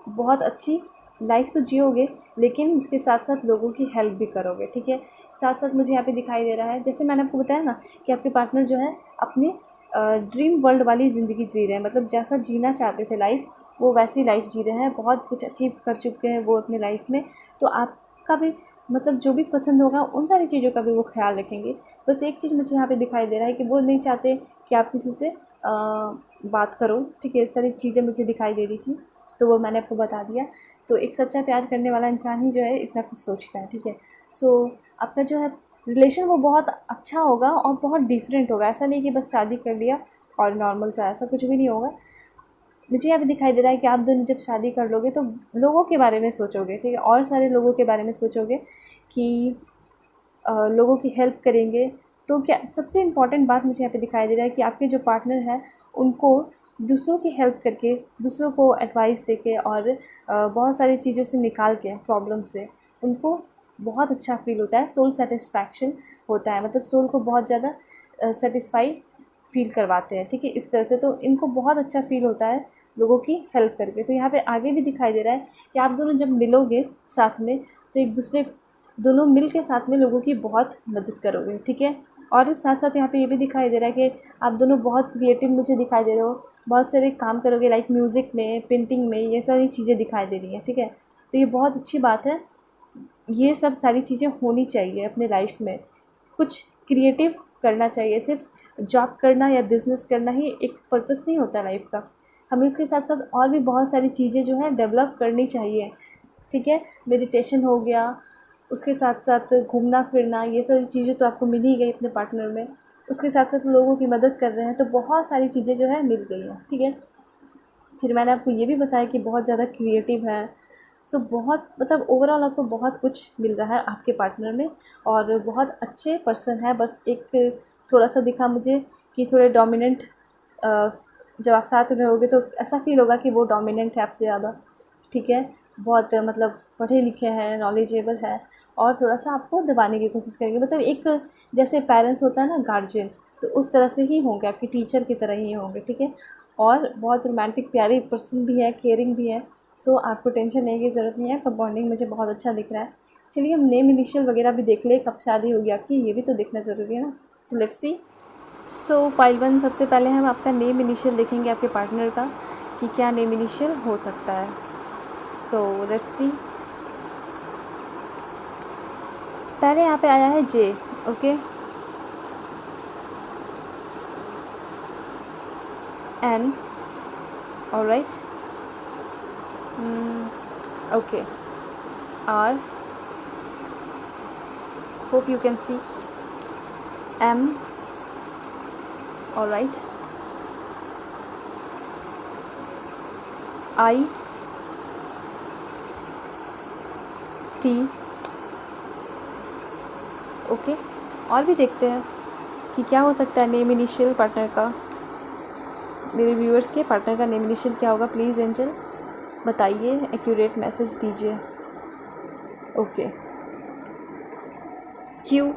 बहुत अच्छी लाइफ तो जियोगे, लेकिन इसके साथ साथ लोगों की हेल्प भी करोगे, ठीक है। साथ साथ मुझे यहाँ पे दिखाई दे रहा है, जैसे मैंने आपको बताया ना कि आपके पार्टनर जो है अपनी ड्रीम वर्ल्ड वाली ज़िंदगी जी रहे हैं, मतलब जैसा जीना चाहते थे लाइफ, वो वैसी लाइफ जी रहे हैं, बहुत कुछ अचीव कर चुके हैं वो अपनी लाइफ में। तो आपका भी मतलब जो भी पसंद होगा उन सारी चीज़ों का भी वो ख्याल रखेंगे। बस एक चीज़ मुझे यहाँ पे दिखाई दे रहा है कि वो नहीं चाहते कि आप किसी से बात करो, ठीक है। इस तरह की चीज़ें मुझे दिखाई दे रही थी, तो वो मैंने आपको बता दिया। तो एक सच्चा प्यार करने वाला इंसान ही जो है इतना कुछ सोचता है, ठीक है। सो आपका जो है रिलेशन वो बहुत अच्छा होगा और बहुत डिफरेंट होगा। ऐसा नहीं कि बस शादी कर लिया और नॉर्मल सा, ऐसा कुछ भी नहीं होगा। मुझे यहाँ पे दिखाई दे रहा है कि आप दोनों जब शादी कर लोगे तो लोगों के बारे में सोचोगे, ठीक है, और सारे लोगों के बारे में सोचोगे कि लोगों की हेल्प करेंगे। तो क्या सबसे इम्पॉर्टेंट बात मुझे यहाँ पे दिखाई दे रहा है कि आपके जो पार्टनर हैं उनको दूसरों की हेल्प करके, दूसरों को एडवाइस देके और बहुत सारी चीज़ों से निकाल के, प्रॉब्लम से, उनको बहुत अच्छा फील होता है, सोल सेटिस्फैक्शन होता है, मतलब सोल को बहुत ज़्यादा सेटिस्फाई फील करवाते हैं, ठीक है, इस तरह से। तो इनको बहुत अच्छा फील होता है लोगों की हेल्प करके। तो यहाँ पे आगे भी दिखाई दे रहा है कि आप दोनों जब मिलोगे साथ में तो एक दूसरे दोनों मिल के साथ में लोगों की बहुत मदद करोगे, ठीक है। और साथ साथ यहाँ पे ये भी दिखाई दे रहा है कि आप दोनों बहुत क्रिएटिव मुझे दिखाई दे रहे हो, बहुत सारे काम करोगे, लाइक म्यूज़िक में, पेंटिंग में, ये सारी चीज़ें दिखाई दे रही हैं, ठीक है। तो ये बहुत अच्छी बात है, ये सब सारी चीज़ें होनी चाहिए अपने लाइफ में। कुछ क्रिएटिव करना चाहिए, सिर्फ जॉब करना या बिज़नेस करना ही एक पर्पस नहीं होता लाइफ का। हमें उसके साथ साथ और भी बहुत सारी चीज़ें जो है डेवलप करनी चाहिए, ठीक है। मेडिटेशन हो गया, उसके साथ साथ घूमना फिरना, ये सारी चीज़ें तो आपको मिल ही गई अपने पार्टनर में। उसके साथ साथ लोगों की मदद कर रहे हैं, तो बहुत सारी चीज़ें जो है मिल गई हैं, ठीक है। फिर मैंने आपको ये भी बताया कि बहुत ज़्यादा क्रिएटिव है। सो बहुत मतलब ओवरऑल आपको बहुत कुछ मिल रहा है आपके पार्टनर में और बहुत अच्छे पर्सन है। बस एक थोड़ा सा दिखा मुझे कि थोड़े डोमिनेंट, जब आप साथ में रहोगे तो ऐसा फील होगा कि वो डोमिनेंट है आपसे ज़्यादा, ठीक है। बहुत मतलब पढ़े लिखे हैं, नॉलेजेबल है, और थोड़ा सा आपको दबाने की कोशिश करेंगे, मतलब एक जैसे पेरेंट्स होता है ना, गार्जियन, तो उस तरह से ही होंगे, आपके टीचर की तरह ही होंगे, ठीक है। और बहुत रोमांटिक प्यारे पर्सन भी है, केयरिंग भी है। सो आपको टेंशन लेने की ज़रूरत नहीं है, आपका बॉन्डिंग मुझे बहुत अच्छा दिख रहा है। चलिए हम नेम इनिशियल वगैरह भी देख ले, कब शादी होगी आपकी, ये भी तो देखना ज़रूरी है ना। सो let's C. So pile one, सबसे पहले हम आपका नेम इनिशियल देखेंगे आपके पार्टनर का कि क्या नेम इनिशियल हो सकता है। So let's see. पहले यहाँ पे आया है J, okay, N, alright, okay, R, hope you can see, M, alright, I, T, okay. और भी देखते हैं कि क्या हो सकता है नेम इनिशियल पार्टनर का। मेरे व्यूअर्स के पार्टनर का नेम इनिशियल क्या होगा, प्लीज़ एंजल बताइए, एक्यूरेट मैसेज दीजिए। Okay, Q,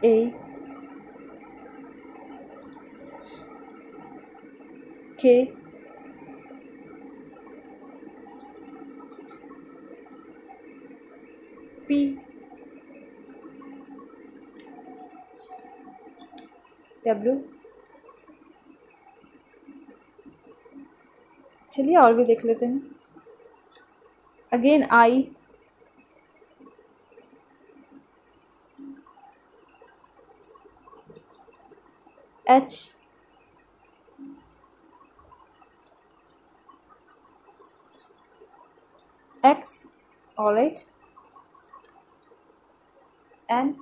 A, K, P, W। चलिए और भी देख लेते हैं। Again I, H, X, alright, N,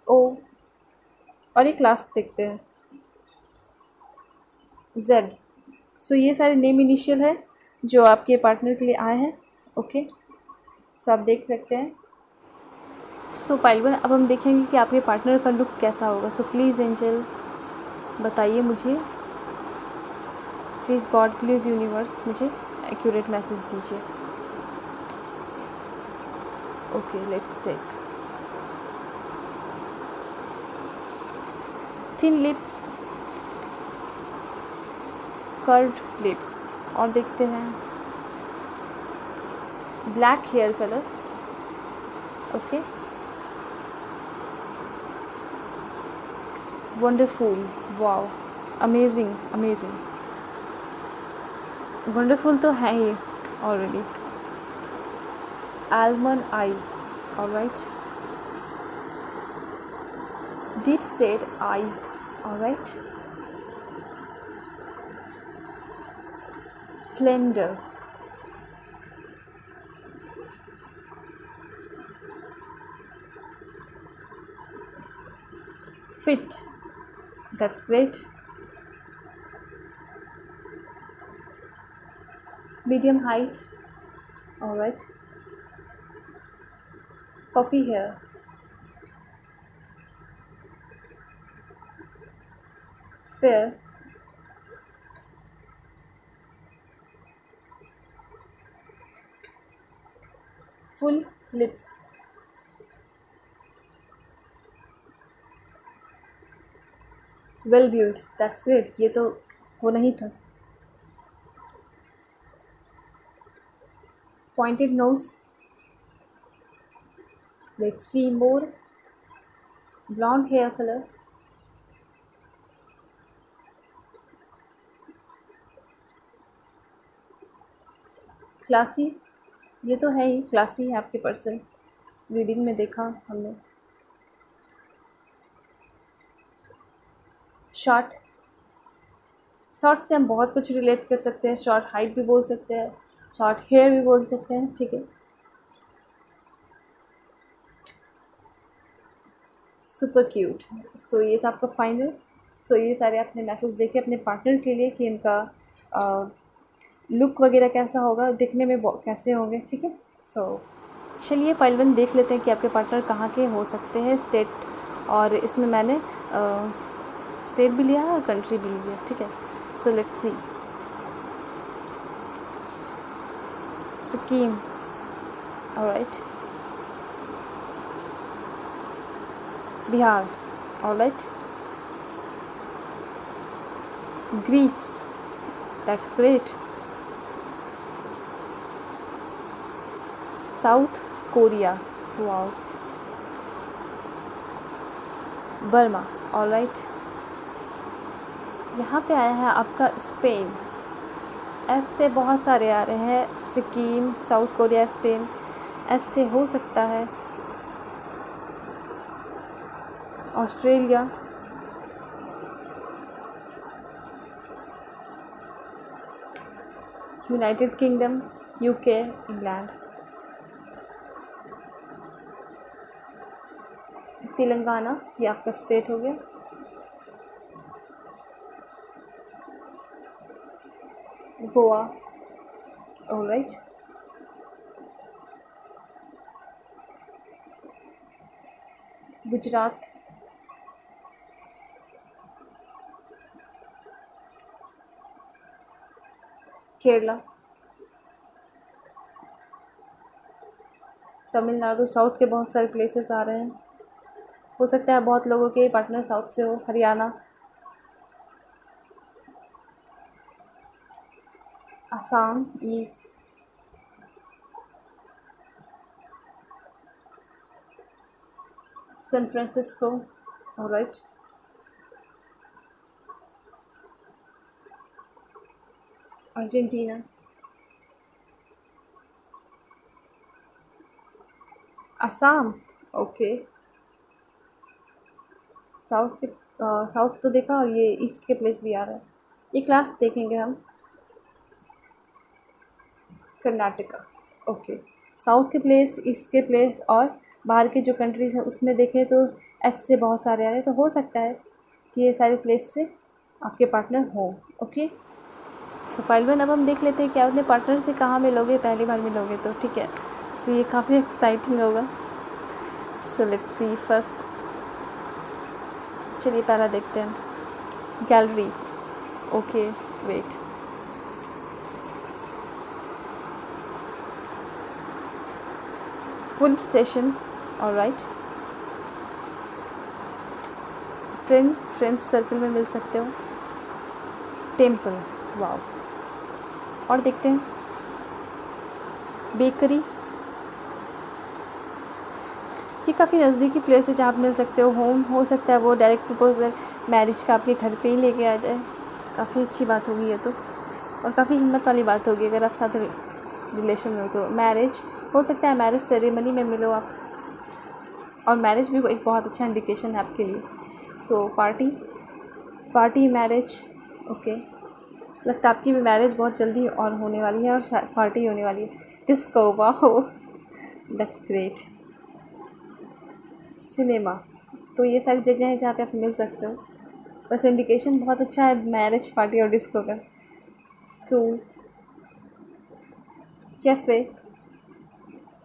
O, और एक लास्ट देखते हैं Z। सो ये सारे नेम इनिशियल है जो आपके पार्टनर के लिए आए हैं। ओके, सो आप देख सकते हैं। सो पाइल 1, अब हम देखेंगे कि आपके पार्टनर का लुक कैसा होगा। सो प्लीज़ एंजल बताइए मुझे, प्लीज़ गॉड, प्लीज़ यूनिवर्स, मुझे एक्यूरेट मैसेज दीजिए। Okay, let's take. Thin lips, curved lips, और देखते हैं black hair colour. Okay, wonderful, wow, amazing amazing, wonderful तो है ही already. Almond eyes, alright, deep set eyes, alright, slender, fit, that's great, medium height, alright, puffy hair, fair, full lips, well built, that's great, ये तो होना ही था। pointed nose, let's see more, blonde hair color, classy, ये तो है ही, classy है आपके person, reading में देखा हमने। शॉर्ट, शॉर्ट से हम बहुत कुछ रिलेट कर सकते हैं, शॉर्ट हाइट भी बोल सकते हैं, शॉर्ट हेयर भी बोल सकते हैं, ठीक है। Super cute. सो ये था आपका फाइनल। सो ये सारे आपने मैसेज देखे अपने पार्टनर के लिए कि इनका लुक वगैरह कैसा होगा, दिखने में कैसे होंगे, ठीक है। सो चलिए पाइल 1 देख लेते हैं कि आपके पार्टनर कहाँ के हो सकते हैं, स्टेट, और इसमें मैंने स्टेट भी लिया है और कंट्री भी लिया है, ठीक है। So let's see. Sikkim, alright, Bihar, alright, Greece, that's great, South Korea, wow, Burma, alright, यहाँ पे आया है आपका स्पेन, एस से बहुत सारे आ रहे हैं, Sikkim, south Korea, Spain, S से हो सकता है Australia, United kingdom, UK, England, Telangana, ये आपका स्टेट हो गया, गोवा, ऑलराइट, गुजरात, केरला, तमिलनाडु, साउथ के बहुत सारे प्लेसेस आ रहे हैं, हो सकता है बहुत लोगों के पार्टनर साउथ से हो, Haryana, Assam, east, San Francisco, alright, Argentina, Assam, okay, south के साउथ तो देखा, और ये ईस्ट के प्लेस भी आ रहा है, एक लास्ट देखेंगे हम, कर्नाटका। ओके, साउथ के प्लेस, ईस्ट के प्लेस और बाहर के जो कंट्रीज़ हैं उसमें देखें तो एस से बहुत सारे आ रहे हैं, तो हो सकता है कि ये सारे प्लेस से आपके पार्टनर हों। ओके, सो फाइल 1 अब हम देख लेते हैं कि आप अपने पार्टनर से कहाँ मिलोगे, पहली बार मिलोगे तो। ठीक है, सो ये काफ़ी एक्साइटिंग होगा। सो लेट्स सी फर्स्ट, चलिए पहला देखते हैं, gallery. Okay wait, police station, alright, friends circle में मिल सकते हो, टेम्पल, वाओ। और देखते हैं, बेकरी, ये काफ़ी नज़दीकी प्लेस है जहाँ आप मिल सकते हो। होम हो सकता है वो डायरेक्ट प्रपोजल मैरिज का आपके घर पे ही लेके आ जाए, काफ़ी अच्छी बात होगी ये तो, और काफ़ी हिम्मत वाली बात होगी अगर आप साथ रिलेशन में हो तो। मैरिज हो सकता है, मैरिज सेरेमनी में मिलो आप, और मैरिज भी एक बहुत अच्छा इंडिकेशन है आपके लिए। सो पार्टी मैरिज, ओके, लगता है आपकी भी मैरिज बहुत जल्दी और होने वाली है और पार्टी होने वाली है। Disco, wow that's great. Cinema, तो ये सारी जगह हैं जहाँ पे आप मिल सकते हो। बस इंडिकेशन बहुत अच्छा है मैरिज, पार्टी और डिस्को का। स्कूल,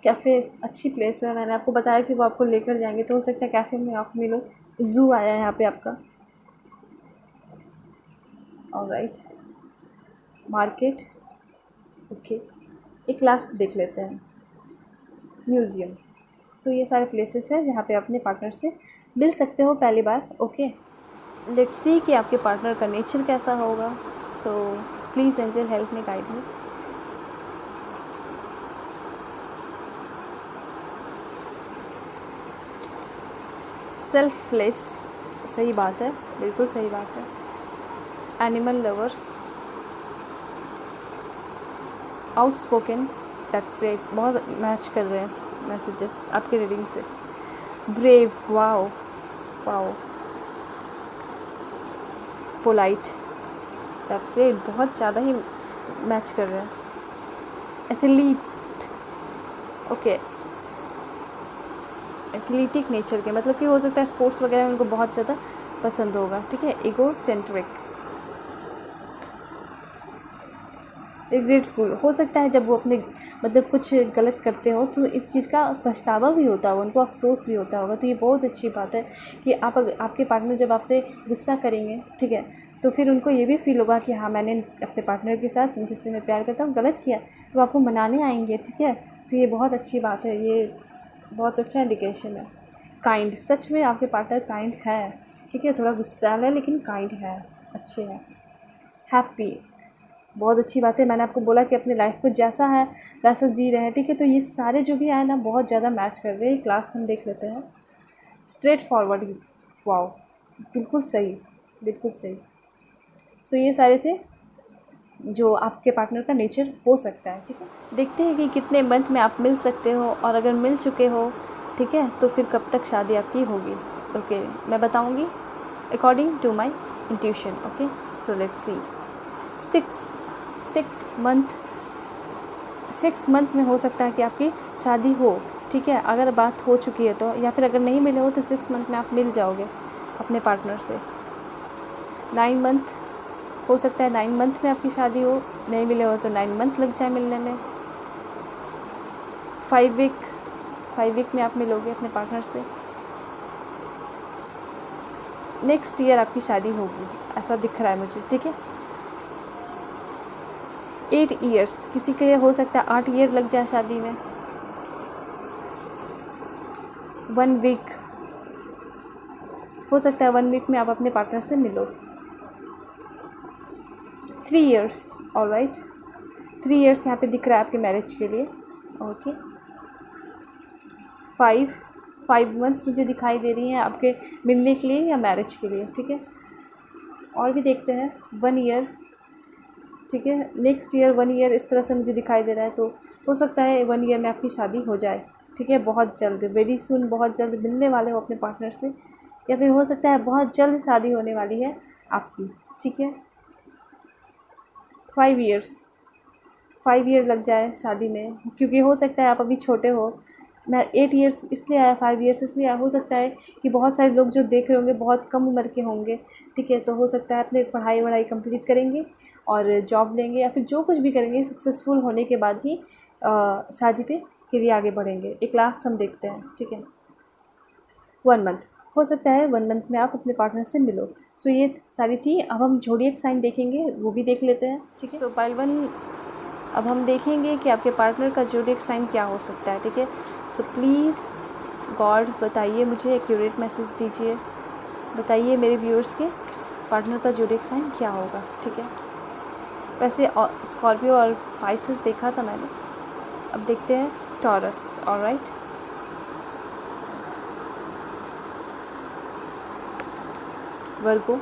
कैफ़े अच्छी प्लेस है, मैंने आपको बताया कि वो आपको लेकर जाएंगे, तो हो सकता है कैफ़े में आप मिलो। ज़ू आया है यहाँ पे आपका, ऑलराइट, मार्केट, ओके। एक लास्ट देख लेते हैं, म्यूज़ियम। सो ये सारे प्लेसेस हैं जहाँ पे अपने पार्टनर से मिल सकते हो पहली बार। ओके, लेट्स सी कि आपके पार्टनर का नेचर कैसा होगा। सो please angel help me, guide me. Selfless, सही बात है, बिल्कुल सही बात है। Animal lover, outspoken, that's great, बहुत मैच कर रहे हैं मैसेजेस आपके रीडिंग से। Brave, wow wow. Polite, that's great, बहुत ज़्यादा ही मैच कर रहे हैं। एथलीट, ओके, एथलीटिक नेचर के, मतलब कि हो सकता है स्पोर्ट्स वगैरह उनको बहुत ज़्यादा पसंद होगा। ठीक है, ईगो सेंट्रिक, रिग्रेटफुल, हो सकता है जब वो अपने मतलब कुछ गलत करते हो तो इस चीज़ का पछतावा भी होता होगा उनको, अफसोस भी होता होगा। तो ये बहुत अच्छी बात है कि आपके पार्टनर जब आप पे गुस्सा करेंगे, ठीक है, तो फिर उनको ये भी फील होगा कि हाँ मैंने अपने पार्टनर के साथ जिससे मैं प्यार करता हूँ गलत किया, तो आपको मनाने आएंगे। ठीक है, तो ये बहुत अच्छी बात है, ये बहुत अच्छा इंडिकेशन है। काइंड, सच में आपके पार्टनर काइंड है। ठीक है, थोड़ा गुस्सैल है लेकिन काइंड है, अच्छे हैं। हैप्पी, बहुत अच्छी बात है, मैंने आपको बोला कि अपनी लाइफ को जैसा है वैसा जी रहे हैं। ठीक है, तो ये सारे जो भी आए ना बहुत ज़्यादा मैच कर रहे हैं। लास्ट हम देख लेते हैं, स्ट्रेट फॉरवर्ड, वाओ, बिल्कुल सही, बिल्कुल सही। सो ये सारे थे जो आपके पार्टनर का नेचर हो सकता है। ठीक है, देखते हैं कि कितने मंथ में आप मिल सकते हो, और अगर मिल चुके हो, ठीक है, तो फिर कब तक शादी आपकी होगी। ओके, मैं बताऊँगी according to my intuition. Okay, so let's see, 6 month में हो सकता है कि आपकी शादी हो। ठीक है, अगर बात हो चुकी है तो, या फिर अगर नहीं मिले हो तो 6 मंथ में आप मिल जाओगे अपने पार्टनर से। 9 मंथ हो सकता है 9 मंथ में आपकी शादी हो, नहीं मिले हो तो 9 मंथ लग जाए मिलने में। 5 वीक में आप मिलोगे अपने पार्टनर से। नेक्स्ट ईयर आपकी शादी होगी, ऐसा दिख रहा है मुझे। ठीक है, 8 ईयर्स, किसी के लिए हो सकता है 8 ईयर लग जाए शादी में। 1 वीक हो सकता है 1 वीक में आप अपने पार्टनर से मिलो। 3 ईयर्स, ऑलराइट, 3 ईयर्स यहाँ पे दिख रहा है आपके मैरिज के लिए। ओके, 5 मंथ्स मुझे दिखाई दे रही हैं आपके मिलने के लिए या मैरिज के लिए। ठीक है, और भी देखते हैं, 1 ईयर, ठीक है, नेक्स्ट ईयर 1 ईयर इस तरह से मुझे दिखाई दे रहा है, तो हो सकता है 1 ईयर में आपकी शादी हो जाए। ठीक है, बहुत जल्द, वेरी सून, बहुत जल्द मिलने वाले हो अपने पार्टनर से, या फिर हो सकता है बहुत जल्द शादी होने वाली है आपकी। ठीक है, 5 ईयर्स 5 ईयर लग जाए शादी में, क्योंकि हो सकता है आप अभी छोटे हो। मैं 8 ईयर्स इसलिए आया, 5 ईयर्स इसलिए आया, हो सकता है कि बहुत सारे लोग जो देख रहे होंगे बहुत कम उम्र के होंगे, ठीक है। तो हो सकता है अपने पढ़ाई वढ़ाई कंप्लीट करेंगे और जॉब लेंगे या फिर जो कुछ भी करेंगे सक्सेसफुल होने के बाद ही शादी के लिए आगे बढ़ेंगे। एक लास्ट हम देखते हैं, ठीक है। 1 मंथ, हो सकता है 1 मंथ में आप अपने पार्टनर से मिलो। सो ये सारी थी। अब हम ज़ोडिएक साइन देखेंगे, वो भी देख लेते हैं, ठीक है। सो पाइल 1, अब हम देखेंगे कि आपके पार्टनर का ज़ोडिएक साइन क्या हो सकता है, ठीक है। सो प्लीज़ गॉड बताइए मुझे, एक्यूरेट मैसेज दीजिए, बताइए मेरे व्यूअर्स के पार्टनर का ज़ोडिएक साइन क्या होगा, ठीक है। वैसे स्कॉर्पियो और पाइसेस देखा था मैंने, अब देखते हैं Taurus. Alright, Virgo,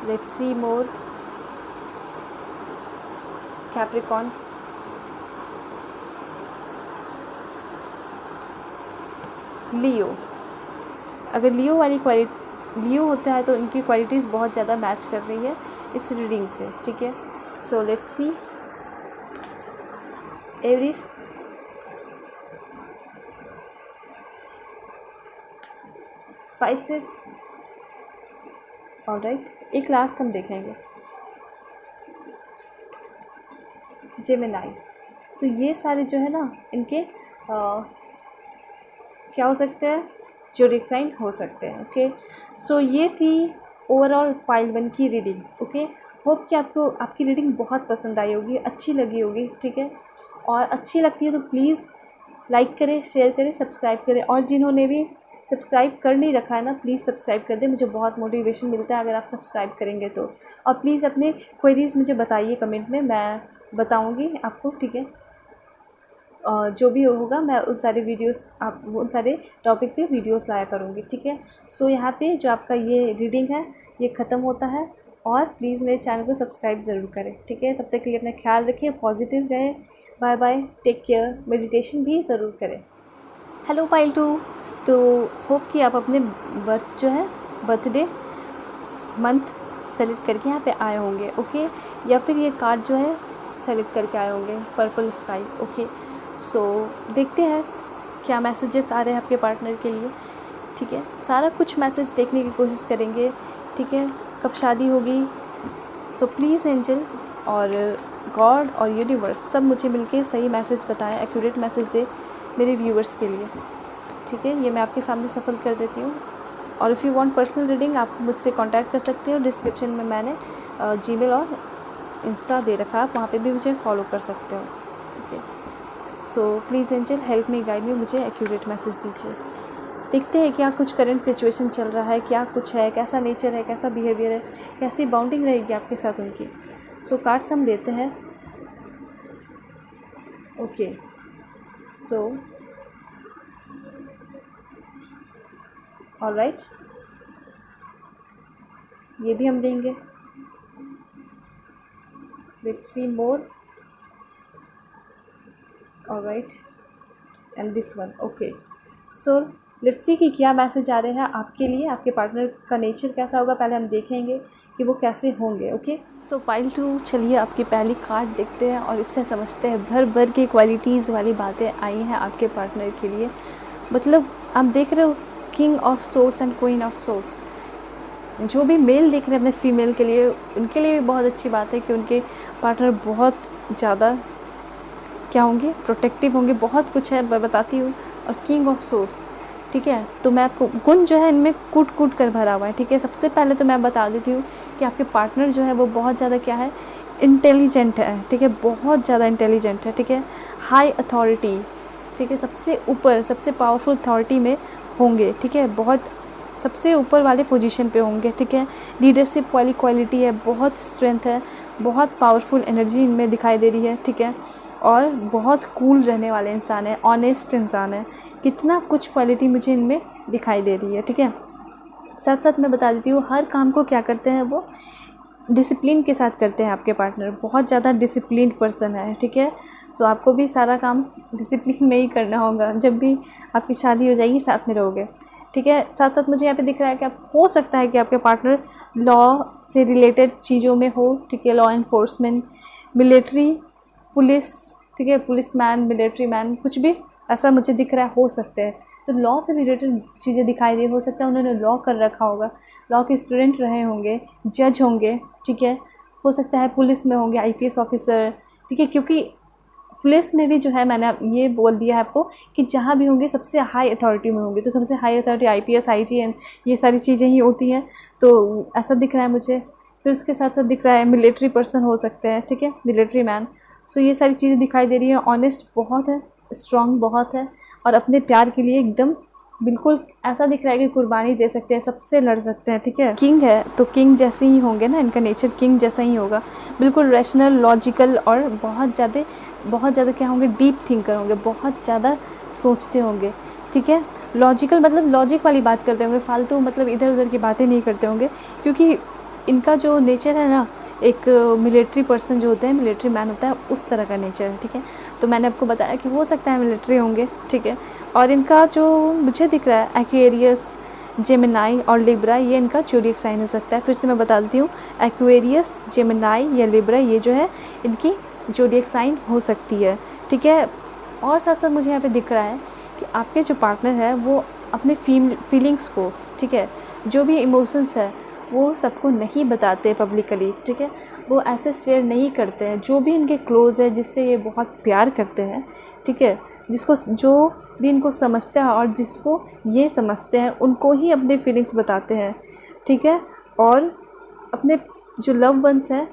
let's see more, Capricorn, Leo. अगर लियो लियो होता है तो उनकी क्वालिटीज़ बहुत ज़्यादा मैच कर रही है इस रीडिंग से, ठीक है। So let's see, Aries, Pisces. Alright, एक लास्ट हम देखेंगे, जेमिनाई। तो ये सारे जो है ना इनके क्या हो सकते हैं, ज़ोडिएक साइन हो सकते हैं, ओके। सो ये थी ओवरऑल पाइल 1 की रीडिंग, ओके। होप कि आपको आपकी रीडिंग बहुत पसंद आई होगी, अच्छी लगी होगी, ठीक है। और अच्छी लगती है तो प्लीज़ लाइक करें, शेयर करें, सब्सक्राइब करें, और जिन्होंने भी सब्सक्राइब कर नहीं रखा है ना, प्लीज़ सब्सक्राइब कर दें, मुझे बहुत मोटिवेशन मिलता है अगर आप सब्सक्राइब करेंगे तो। और प्लीज़ अपने क्वेरीज़ मुझे बताइए कमेंट में, मैं बताऊँगी आपको, ठीक है। जो भी होगा मैं उन सारे वीडियोस, आप उन सारे टॉपिक पे वीडियोस लाया करूँगी, ठीक है। सो यहाँ पे जो आपका ये रीडिंग है ये ख़त्म होता है, और प्लीज़ मेरे चैनल को सब्सक्राइब ज़रूर करें, ठीक है। तब तक के लिए अपना ख्याल रखिए, पॉजिटिव रहें, bye bye, take care, meditation भी ज़रूर करें। हेलो पाइल 2, तो होप कि आप अपने बर्थडे मंथ सेलेक्ट करके यहाँ पे आए होंगे, ओके। या फिर ये कार्ड जो है सेलेक्ट करके आए होंगे, पर्पल स्काई, ओके। सो देखते हैं क्या मैसेजेस आ रहे हैं आपके पार्टनर के लिए, ठीक है। सारा कुछ मैसेज देखने की कोशिश करेंगे, ठीक है। कब शादी होगी, सो प्लीज़ एंजल और गॉड और यूनिवर्स सब मुझे मिलके सही मैसेज बताएं, एक्यूरेट मैसेज दे मेरे व्यूअर्स के लिए, ठीक है। ये मैं आपके सामने सफल कर देती हूँ। और if you want personal reading आप मुझसे कांटेक्ट कर सकते हो, डिस्क्रिप्शन में मैंने जीमेल और इंस्टा दे रखा है, आप वहाँ पे भी मुझे फॉलो कर सकते हो, okay. So please angel help me, guide me, मुझे एक्यूरेट मैसेज दीजिए। देखते हैं क्या कुछ करंट सिचुएशन चल रहा है, क्या कुछ है, कैसा नेचर है, कैसा बिहेवियर है, कैसी बाउंडिंग रहेगी आपके साथ उनकी। सो कार्ड्स हम लेते हैं, ओके। सो ऑलराइट, ये भी हम लेंगे, let's see more, alright, and this one, okay. So let's सी कि क्या मैसेज आ रहे हैं आपके लिए, आपके पार्टनर का नेचर कैसा होगा, पहले हम देखेंगे कि वो कैसे होंगे, ओके। सो पाइल 2, चलिए आपकी पहली कार्ड देखते हैं और इससे समझते हैं भर भर की क्वालिटीज़ वाली बातें आई हैं आपके पार्टनर के लिए। मतलब आप देख रहे हो king of swords and queen of swords. जो भी मेल देख रहे हैं अपने फीमेल के लिए, उनके लिए भी बहुत अच्छी बात है कि उनके पार्टनर बहुत ज़्यादा क्या होंगे, प्रोटेक्टिव होंगे, बहुत कुछ है मैं बताती हूँ। और किंग ऑफ सोर्ड्स, ठीक है। तो मैं आपको गुण जो है इनमें कूट कूट कर भरा हुआ है, ठीक है। सबसे पहले तो मैं बता देती हूँ कि आपके पार्टनर जो है वो बहुत ज़्यादा क्या है, इंटेलिजेंट है, ठीक है, बहुत ज़्यादा इंटेलिजेंट है, ठीक है। हाई अथॉरिटी, ठीक है, सबसे ऊपर सबसे पावरफुल अथॉरिटी में होंगे, ठीक है, बहुत सबसे ऊपर वाले पोजीशन पे होंगे, ठीक है। लीडरशिप वाली क्वालिटी है, बहुत स्ट्रेंथ है, बहुत पावरफुल एनर्जी इनमें दिखाई दे रही है, ठीक है। और बहुत कूल रहने वाले इंसान है, ऑनेस्ट इंसान है, कितना कुछ क्वालिटी मुझे इनमें दिखाई दे रही है, ठीक है। साथ साथ मैं बता देती हूँ हर काम को क्या करते हैं वो डिसिप्लिन के साथ करते हैं आपके पार्टनर, बहुत ज़्यादा डिसिप्लिन्ड पर्सन है, ठीक है। सो आपको भी सारा काम डिसिप्लिन में ही करना होगा, जब भी आपकी शादी हो जाएगी साथ में रहोगे। ठीक है। साथ साथ मुझे यहाँ पे दिख रहा है कि आप हो सकता है कि आपके पार्टनर लॉ से रिलेटेड चीज़ों में हो, ठीक है, लॉ इन्फोर्समेंट, मिलिट्री, पुलिस, ठीक है, पुलिस मैन, मिलिट्री मैन, कुछ भी ऐसा मुझे दिख रहा है, हो सकते हैं। तो लॉ से रिलेटेड चीज़ें दिखाई दी, हो सकता है उन्होंने लॉ कर रखा होगा, लॉ के स्टूडेंट रहे होंगे, जज होंगे, ठीक है, हो सकता है पुलिस में होंगे, आईपीएस ऑफिसर, ठीक है, क्योंकि पुलिस में भी जो है मैंने ये बोल दिया है आपको कि जहाँ भी होंगे सबसे हाई अथॉरिटी में होंगे, तो सबसे हाई अथॉरिटी आईपीएस, आईजीएन, ये सारी चीज़ें ही होती हैं, तो ऐसा दिख रहा है मुझे। फिर उसके साथ साथ दिख रहा है मिलिट्री पर्सन हो सकते हैं, ठीक है, मिलिट्री मैन। सो ये सारी चीज़ें दिखाई दे रही है। ऑनेस्ट बहुत है, स्ट्रॉन्ग बहुत है, और अपने प्यार के लिए एकदम बिल्कुल ऐसा दिख रहा है कि कुर्बानी दे सकते हैं, सबसे लड़ सकते हैं, ठीक है। किंग है तो किंग जैसे ही होंगे ना, इनका नेचर किंग जैसा ही होगा, बिल्कुल रैशनल, लॉजिकल, और बहुत ज़्यादा क्या होंगे, डीप थिंकर होंगे, बहुत ज़्यादा सोचते होंगे, ठीक है। लॉजिकल मतलब लॉजिक वाली बात करते होंगे, फालतू मतलब इधर उधर की बातें नहीं करते होंगे, क्योंकि इनका जो नेचर है ना, एक मिलिट्री पर्सन जो होते हैं, मिलिट्री मैन होता है, उस तरह का नेचर है, ठीक है। तो मैंने आपको बताया कि हो सकता है मिलिट्री होंगे, ठीक है। और इनका जो मुझे दिख रहा है एक्वेरियस, जेमिनाई और लिब्रा, ये इनका ज़ोडिएक साइन हो सकता है। फिर से मैं बता देती हूँ, एक्वेरियस, जेमिनाई या लिब्रा, ये जो है इनकी ज़ोडिएक साइन हो सकती है, ठीक है। और साथ साथ मुझे यहाँ पे दिख रहा है कि आपके जो पार्टनर है वो अपने फीलिंग्स को, ठीक है, जो भी इमोशंस है वो सबको नहीं बताते पब्लिकली, ठीक है, वो ऐसे शेयर नहीं करते हैं। जो भी इनके क्लोज़ है, जिससे ये बहुत प्यार करते हैं, ठीक है, जिसको जो भी इनको समझता है और जिसको ये समझते हैं, उनको ही अपने फीलिंग्स बताते हैं, ठीक है। और अपने जो लव वंस हैं,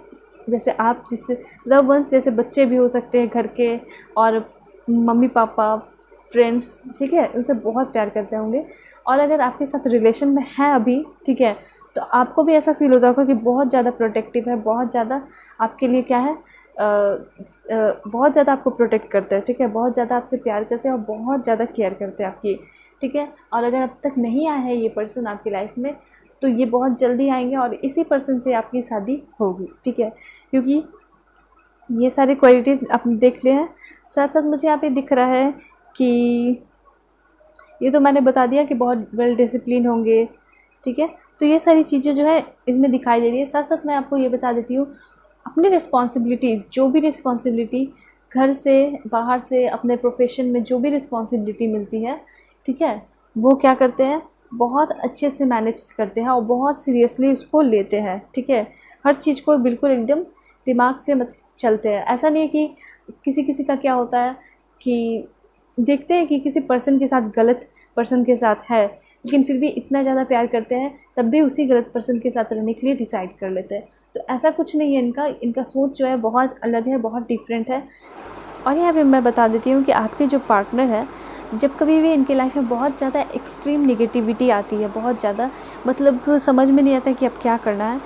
जैसे आप जिससे लव वंस, जैसे बच्चे भी हो सकते हैं घर के, और मम्मी पापा, फ्रेंड्स, ठीक है, उनसे बहुत प्यार करते होंगे। और अगर आपके साथ रिलेशन में है अभी, ठीक है, तो आपको भी ऐसा फील होता होगा कि बहुत ज़्यादा प्रोटेक्टिव है, बहुत ज़्यादा आपके लिए क्या है, बहुत ज़्यादा आपको प्रोटेक्ट करते हैं, ठीक है, बहुत ज़्यादा आपसे प्यार करते हैं और बहुत ज़्यादा केयर करते हैं आपकी, ठीक है। और अगर अब तक नहीं आया है ये पर्सन आपकी लाइफ में, तो ये बहुत जल्दी आएंगे और इसी पर्सन से आपकी शादी होगी, ठीक है, क्योंकि ये सारी क्वालिटीज़ आप देख ले हैं। साथ साथ मुझे यहाँ पे दिख रहा है कि ये तो मैंने बता दिया कि बहुत वेल डिसिप्लिन होंगे, ठीक है। तो ये सारी चीज़ें जो है इसमें दिखाई दे रही है। साथ साथ मैं आपको ये बता देती हूँ, अपनी रिस्पॉन्सिबिलिटीज़, जो भी रिस्पॉन्सिबिलिटी घर से, बाहर से, अपने प्रोफेशन में जो भी रिस्पॉन्सिबिलिटी मिलती है, ठीक है, वो क्या करते हैं, बहुत अच्छे से मैनेज करते हैं और बहुत सीरियसली उसको लेते हैं, ठीक है। हर चीज़ को बिल्कुल एकदम दिमाग से मत चलते हैं। ऐसा नहीं है कि किसी किसी का क्या होता है कि देखते हैं कि किसी पर्सन के साथ गलत पर्सन के साथ है, लेकिन फिर भी इतना ज़्यादा प्यार करते हैं, तब भी उसी गलत पर्सन के साथ रहने के लिए डिसाइड कर लेते हैं। तो ऐसा कुछ नहीं है, इनका सोच जो है बहुत अलग है, बहुत डिफरेंट है। और यहाँ पे मैं बता देती हूँ कि आपके जो पार्टनर है, जब कभी भी इनके लाइफ में बहुत ज़्यादा एक्सट्रीम नेगेटिविटी आती है, बहुत ज़्यादा मतलब समझ में नहीं आता कि अब क्या करना है,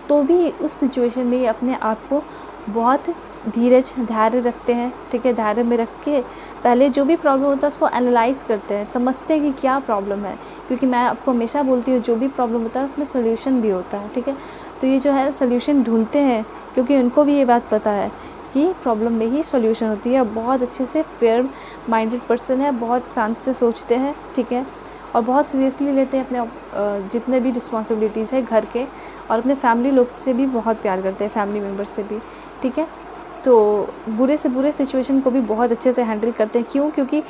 तो भी उस सिचुएशन में ये अपने आप को बहुत धीरज, धैर्य रखते हैं, ठीक है। धैर्य में रख के पहले जो भी प्रॉब्लम होता है उसको एनालाइज़ करते हैं, समझते हैं कि क्या प्रॉब्लम है, क्योंकि मैं आपको हमेशा बोलती हूँ जो भी प्रॉब्लम होता है उसमें सोल्यूशन भी होता है, ठीक है। तो ये जो है सोल्यूशन ढूंढते हैं, क्योंकि उनको भी ये बात पता है कि प्रॉब्लम में ही सोल्यूशन होती है। बहुत अच्छे से फेयर माइंडेड पर्सन है, बहुत शांत से सोचते हैं, ठीक है, और बहुत सीरियसली लेते हैं अपने जितने भी रिस्पॉन्सिबिलिटीज़ है घर के, और अपने फैमिली लोग से भी बहुत प्यार करते हैं, फैमिली मेम्बर से भी, ठीक है। तो बुरे से बुरे सिचुएशन को भी बहुत अच्छे से हैंडल करते हैं। क्यों? क्योंकि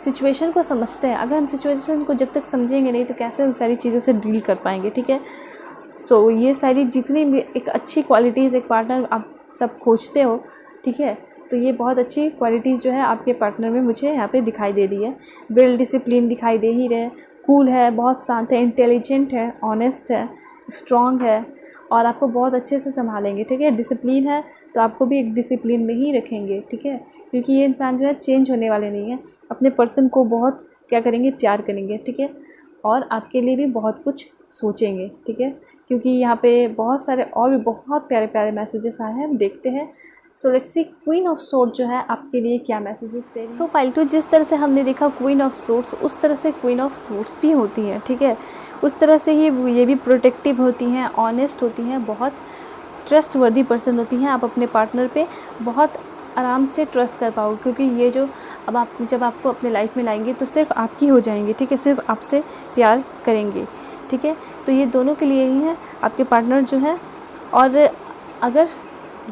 सिचुएशन को समझते हैं। अगर हम सिचुएशन को जब तक समझेंगे नहीं तो कैसे उन सारी चीज़ों से डील कर पाएंगे, ठीक है। तो ये सारी जितनी भी एक अच्छी क्वालिटीज़ एक पार्टनर आप सब खोजते हो, ठीक है, तो ये बहुत अच्छी क्वालिटीज़ जो है आपके पार्टनर में मुझे यहाँ पे दिखाई दे रही है। वेल डिसिप्लिन दिखाई दे ही रहे, कूल है, बहुत शांत है, इंटेलिजेंट है, ऑनेस्ट है, स्ट्रॉन्ग है, और आपको बहुत अच्छे से संभालेंगे, ठीक है। डिसिप्लिन है तो आपको भी एक डिसिप्लिन में ही रखेंगे, ठीक है, क्योंकि ये इंसान जो है चेंज होने वाले नहीं है। अपने पर्सन को बहुत क्या करेंगे, प्यार करेंगे, ठीक है, और आपके लिए भी बहुत कुछ सोचेंगे, ठीक है, क्योंकि यहाँ पे बहुत सारे और भी बहुत प्यारे प्यारे मैसेजेस आए हैं, हम देखते हैं। सो let's C queen of sword जो है आपके लिए क्या मैसेजेस दे रही है। सो पाइल 2, जिस तरह से हमने देखा क्वीन ऑफ सोर्ड्स, उस तरह से क्वीन ऑफ सोर्ड्स भी होती हैं, ठीक है। उस तरह से ही ये भी प्रोटेक्टिव होती हैं, ऑनेस्ट होती हैं, बहुत ट्रस्ट वर्दी पर्सन होती हैं। आप अपने पार्टनर पे बहुत आराम से ट्रस्ट कर पाओगे, क्योंकि ये जो अब आप जब आपको अपने लाइफ में लाएंगे तो सिर्फ आपकी हो जाएंगे, ठीक है, सिर्फ आपसे प्यार करेंगे, ठीक है। तो ये दोनों के लिए ही है, आपके पार्टनर जो है। और अगर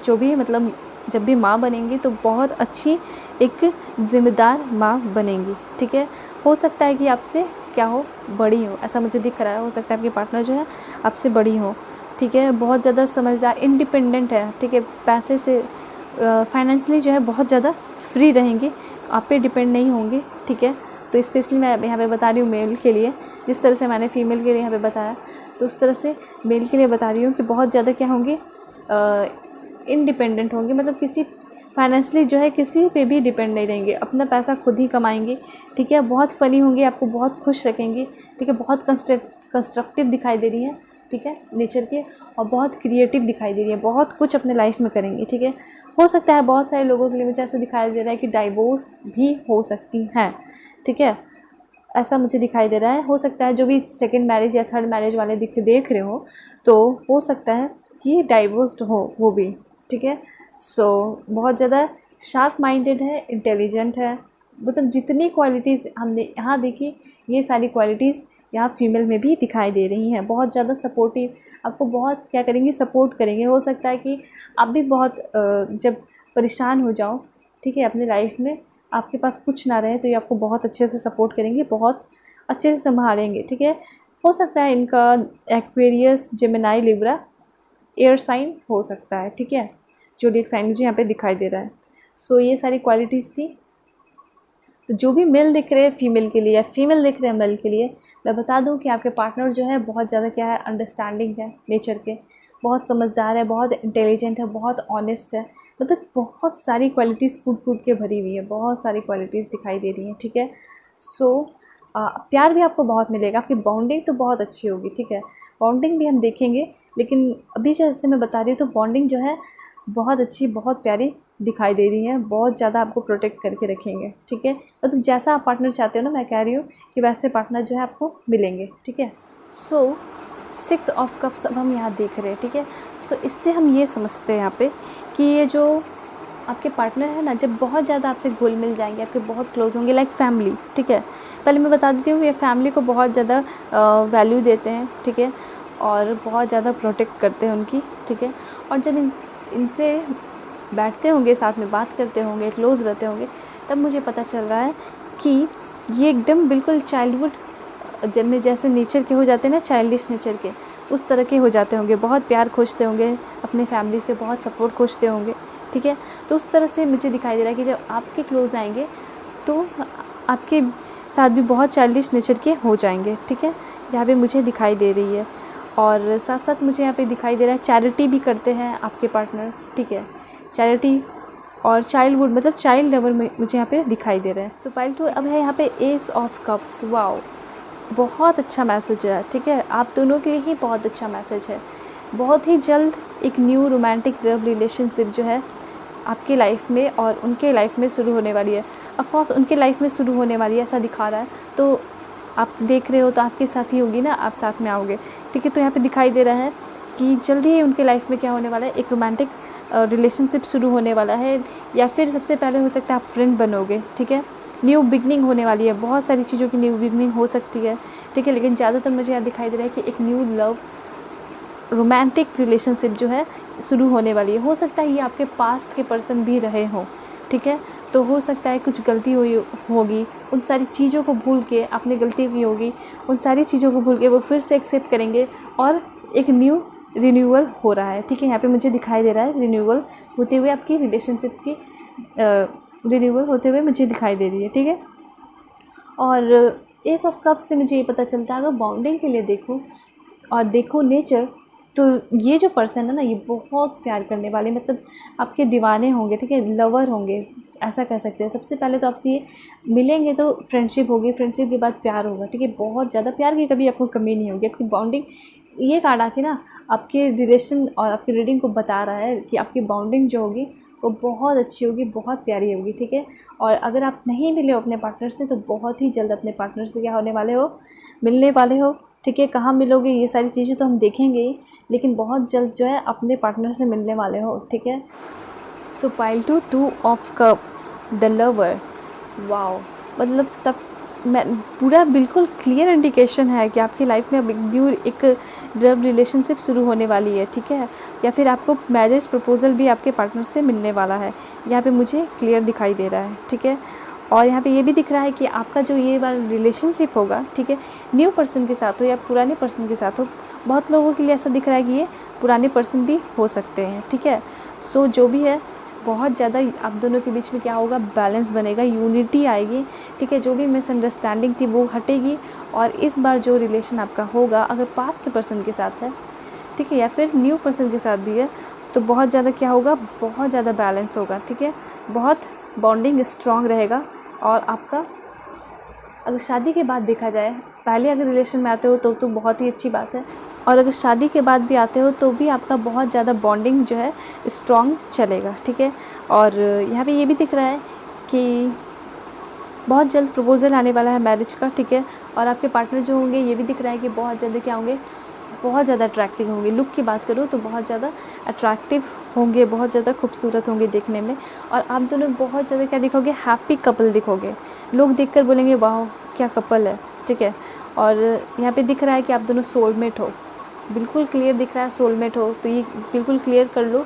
जो भी मतलब जब भी माँ बनेंगी तो बहुत अच्छी एक ज़िम्मेदार माँ बनेंगी, ठीक है। हो सकता है कि आपसे क्या हो, बड़ी हो, ऐसा मुझे दिख रहा है। हो सकता है आपकी पार्टनर जो है आपसे बड़ी हो, ठीक है, बहुत ज़्यादा समझदार, इंडिपेंडेंट है, ठीक है, पैसे से फाइनेंशियली जो है बहुत ज़्यादा फ्री रहेंगी, आप पे डिपेंड नहीं होंगे, ठीक है। तो स्पेशली मैं यहाँ पे बता रही हूँ मेल के लिए, जिस तरह से मैंने फीमेल के लिए यहाँ पे बताया, तो उस तरह से मेल के लिए बता रही हूँ कि बहुत ज़्यादा क्या होंगे, इंडिपेंडेंट होंगे, मतलब किसी फाइनेंशियली जो है किसी पे भी डिपेंड नहीं रहेंगे, अपना पैसा खुद ही कमाएंगे, ठीक है। बहुत फ़नी होंगे, आपको बहुत खुश रखेंगे, ठीक है, बहुत कंस्ट्रक्टिव दिखाई दे रही है, ठीक है, नेचर के, और बहुत क्रिएटिव दिखाई दे रही है, बहुत कुछ अपने लाइफ में करेंगे, ठीक है। हो सकता है बहुत सारे लोगों के लिए मुझे ऐसा दिखाई दे रहा है कि डाइवोर्स भी हो सकती हैं, ठीक है, ऐसा मुझे दिखाई दे रहा है। हो सकता है जो भी सेकंड मैरिज या थर्ड मैरिज वाले देख रहे हो, तो हो सकता है कि डाइवोर्स्ड हो वो भी, ठीक है। सो बहुत ज़्यादा शार्प माइंडेड है, इंटेलिजेंट है, मतलब जितनी क्वालिटीज़ हमने यहाँ देखी, ये सारी क्वालिटीज़ यहाँ फीमेल में भी दिखाई दे रही हैं। बहुत ज़्यादा सपोर्टिव, आपको बहुत क्या करेंगे, सपोर्ट करेंगे। हो सकता है कि आप भी बहुत जब परेशान हो जाओ, ठीक है, अपने लाइफ में आपके पास कुछ ना रहे, तो ये आपको बहुत अच्छे से सपोर्ट करेंगे, बहुत अच्छे से संभालेंगे, ठीक है। हो सकता है इनका Aquarius, Gemini, Libra, air sign हो सकता है, ठीक है, ज़ोडिएक साइन मुझे यहाँ पे दिखाई दे रहा है। सो ये सारी क्वालिटीज़ थी। तो जो भी मेल दिख रहे हैं फीमेल के लिए या फीमेल दिख रहे हैं मेल के लिए, मैं बता दूं कि आपके पार्टनर जो है बहुत ज़्यादा क्या है, अंडरस्टैंडिंग है नेचर के, बहुत समझदार है, बहुत इंटेलिजेंट है, बहुत ऑनेस्ट है, मतलब बहुत सारी क्वालिटीज़ कूट कूट के भरी हुई है, बहुत सारी क्वालिटीज़ दिखाई दे रही हैं, ठीक है। सो प्यार भी आपको बहुत मिलेगा, आपकी बॉन्डिंग तो बहुत अच्छी होगी, ठीक है, बॉन्डिंग भी हम देखेंगे। लेकिन अभी जैसे मैं बता रही हूँ तो बॉन्डिंग जो है बहुत अच्छी, बहुत प्यारी दिखाई दे रही है, बहुत ज़्यादा आपको प्रोटेक्ट करके रखेंगे, ठीक है। मतलब जैसा आप पार्टनर चाहते हो ना, मैं कह रही हूँ कि वैसे पार्टनर जो है आपको मिलेंगे, ठीक है। सो 6 ऑफ कप्स अब हम यहाँ देख रहे हैं, ठीक है। सो इससे हम ये समझते हैं यहाँ पे कि ये जो आपके पार्टनर है ना, जब बहुत ज़्यादा आपसे घुल मिल जाएंगे, आपके बहुत क्लोज होंगे, लाइक फैमिली, ठीक है। पहले मैं बता देती हूँ, ये फैमिली को बहुत ज़्यादा वैल्यू देते हैं, ठीक है, और बहुत ज़्यादा प्रोटेक्ट करते हैं उनकी, ठीक है। और जब इनसे बैठते होंगे, साथ में बात करते होंगे, क्लोज़ रहते होंगे, तब मुझे पता चल रहा है कि ये एकदम बिल्कुल चाइल्डहुड जब में जैसे नेचर के हो जाते हैं ना, चाइल्डिश नेचर के, उस तरह के हो जाते होंगे, बहुत प्यार खोजते होंगे अपने फैमिली से, बहुत सपोर्ट खोजते होंगे, ठीक है। तो उस तरह से मुझे दिखाई दे रहा है कि जब आपके क्लोज़ आएंगे तो आपके साथ भी बहुत चाइल्डिश नेचर के हो जाएंगे, ठीक है, यहाँ पे मुझे दिखाई दे रही है। और साथ साथ मुझे यहाँ पे दिखाई दे रहा है चैरिटी भी करते हैं आपके पार्टनर, ठीक है, चैरिटी और चाइल्डहुड, मतलब चाइल्ड लवर में मुझे यहाँ पे दिखाई दे रहा है। सो पाइल 2 अब है यहाँ पे एस ऑफ कप्स। वाओ, बहुत अच्छा मैसेज है, ठीक है, आप दोनों के लिए ही बहुत अच्छा मैसेज है। बहुत ही जल्द एक न्यू रोमांटिक लव रिलेशनशिप जो है आपकी लाइफ में और उनके लाइफ में शुरू होने वाली है। ऑफ कोर्स उनके लाइफ में शुरू होने वाली है, ऐसा दिखा रहा है, तो आप देख रहे हो तो आपके साथ ही होगी ना, आप साथ में आओगे, ठीक है। तो यहाँ पे दिखाई दे रहा है कि जल्दी ही उनके लाइफ में क्या होने वाला है, एक रोमांटिक रिलेशनशिप शुरू होने वाला है, या फिर सबसे पहले हो सकता है आप फ्रेंड बनोगे, ठीक है। न्यू बिगनिंग होने वाली है, बहुत सारी चीज़ों की न्यू बिगनिंग हो सकती है, ठीक है। लेकिन ज़्यादातर मुझे यहाँ दिखाई दे रहा है कि एक न्यू लव रोमांटिक रिलेशनशिप जो है शुरू होने वाली है। हो सकता है ये आपके पास्ट के पर्सन भी रहे हों, ठीक है। तो हो सकता है कुछ गलती हुई होगी, उन सारी चीज़ों को भूल के, आपने गलती की होगी, उन सारी चीज़ों को भूल के वो फिर से एक्सेप्ट करेंगे और एक न्यू रिन्यूअल हो रहा है, ठीक है। यहाँ पे मुझे दिखाई दे रहा है रिन्यूअल होते हुए, आपकी रिलेशनशिप की रिन्यूअल होते हुए मुझे दिखाई दे रही है, ठीक है। और एस ऑफ कप से मुझे ये पता चलता है, अगर बाउंडिंग के लिए देखूँ और देखो नेचर, तो ये जो पर्सन है ना, ये बहुत प्यार करने वाले, मतलब आपके दीवाने होंगे, ठीक है, लवर होंगे, ऐसा कह सकते हैं। सबसे पहले तो आपसे ये मिलेंगे तो फ्रेंडशिप होगी, फ्रेंडशिप के बाद प्यार होगा, ठीक है, बहुत ज़्यादा प्यार की कभी आपको कमी नहीं होगी। आपकी बॉन्डिंग, ये कार्ड आके ना आपके रिलेशन और आपकी रीडिंग को बता रहा है कि आपकी बॉन्डिंग जो होगी वो बहुत अच्छी होगी, बहुत प्यारी होगी, ठीक है। और अगर आप नहीं मिले हो अपने पार्टनर से, तो बहुत ही जल्द अपने पार्टनर से क्या होने वाले हो, मिलने वाले हो, ठीक है। कहाँ मिलोगे ये सारी चीज़ें तो हम देखेंगे ही, लेकिन बहुत जल्द जो है अपने पार्टनर से मिलने वाले हो, ठीक है। सो pile two of cups, the lover. Wow, मतलब सब मैं पूरा बिल्कुल क्लियर इंडिकेशन है कि आपकी लाइफ में अब एक लव रिलेशनशिप शुरू होने वाली है, ठीक है, या फिर आपको मैरिज प्रपोजल भी आपके पार्टनर से मिलने वाला है। यहाँ पे मुझे क्लियर दिखाई दे रहा है, ठीक है। और यहाँ पे ये भी दिख रहा है कि आपका जो ये वाला रिलेशनशिप होगा, ठीक है, न्यू पर्सन के साथ हो या पुराने पर्सन के साथ हो। बहुत लोगों के लिए ऐसा दिख रहा है कि ये पुराने पर्सन भी हो सकते हैं, ठीक है। सो जो भी है, बहुत ज़्यादा आप दोनों के बीच में क्या होगा, बैलेंस बनेगा, यूनिटी आएगी, ठीक है। जो भी मिसअंडरस्टैंडिंग थी वो हटेगी। और इस बार जो रिलेशन आपका होगा, अगर पास्ट पर्सन के साथ है, ठीक है, या फिर न्यू पर्सन के साथ भी है, तो बहुत ज़्यादा क्या होगा, बहुत ज़्यादा बैलेंस होगा, ठीक है। बहुत बॉन्डिंग स्ट्रॉन्ग रहेगा। और आपका अगर शादी के बाद देखा जाए, पहले अगर रिलेशन में आते हो तो बहुत ही अच्छी बात है, और अगर शादी के बाद भी आते हो तो भी आपका बहुत ज़्यादा बॉन्डिंग जो है स्ट्रॉन्ग चलेगा, ठीक है। और यहाँ पे ये भी दिख रहा है कि बहुत जल्द प्रपोजल आने वाला है मैरिज का, ठीक है। और आपके पार्टनर जो होंगे, ये भी दिख रहा है कि बहुत जल्द क्या होंगे, बहुत ज़्यादा अट्रैक्टिव होंगे। लुक की बात करूँ तो बहुत ज़्यादा अट्रैक्टिव होंगे, बहुत ज़्यादा खूबसूरत होंगे देखने में। और आप दोनों बहुत ज़्यादा क्या दिखोगे, हैप्पी कपल दिखोगे। लोग देखकर बोलेंगे वाह क्या कपल है, ठीक है। और यहाँ पे दिख रहा है कि आप दोनों सोलमेट हो, बिल्कुल क्लियर दिख रहा है सोलमेट हो। तो ये बिल्कुल क्लियर कर लो,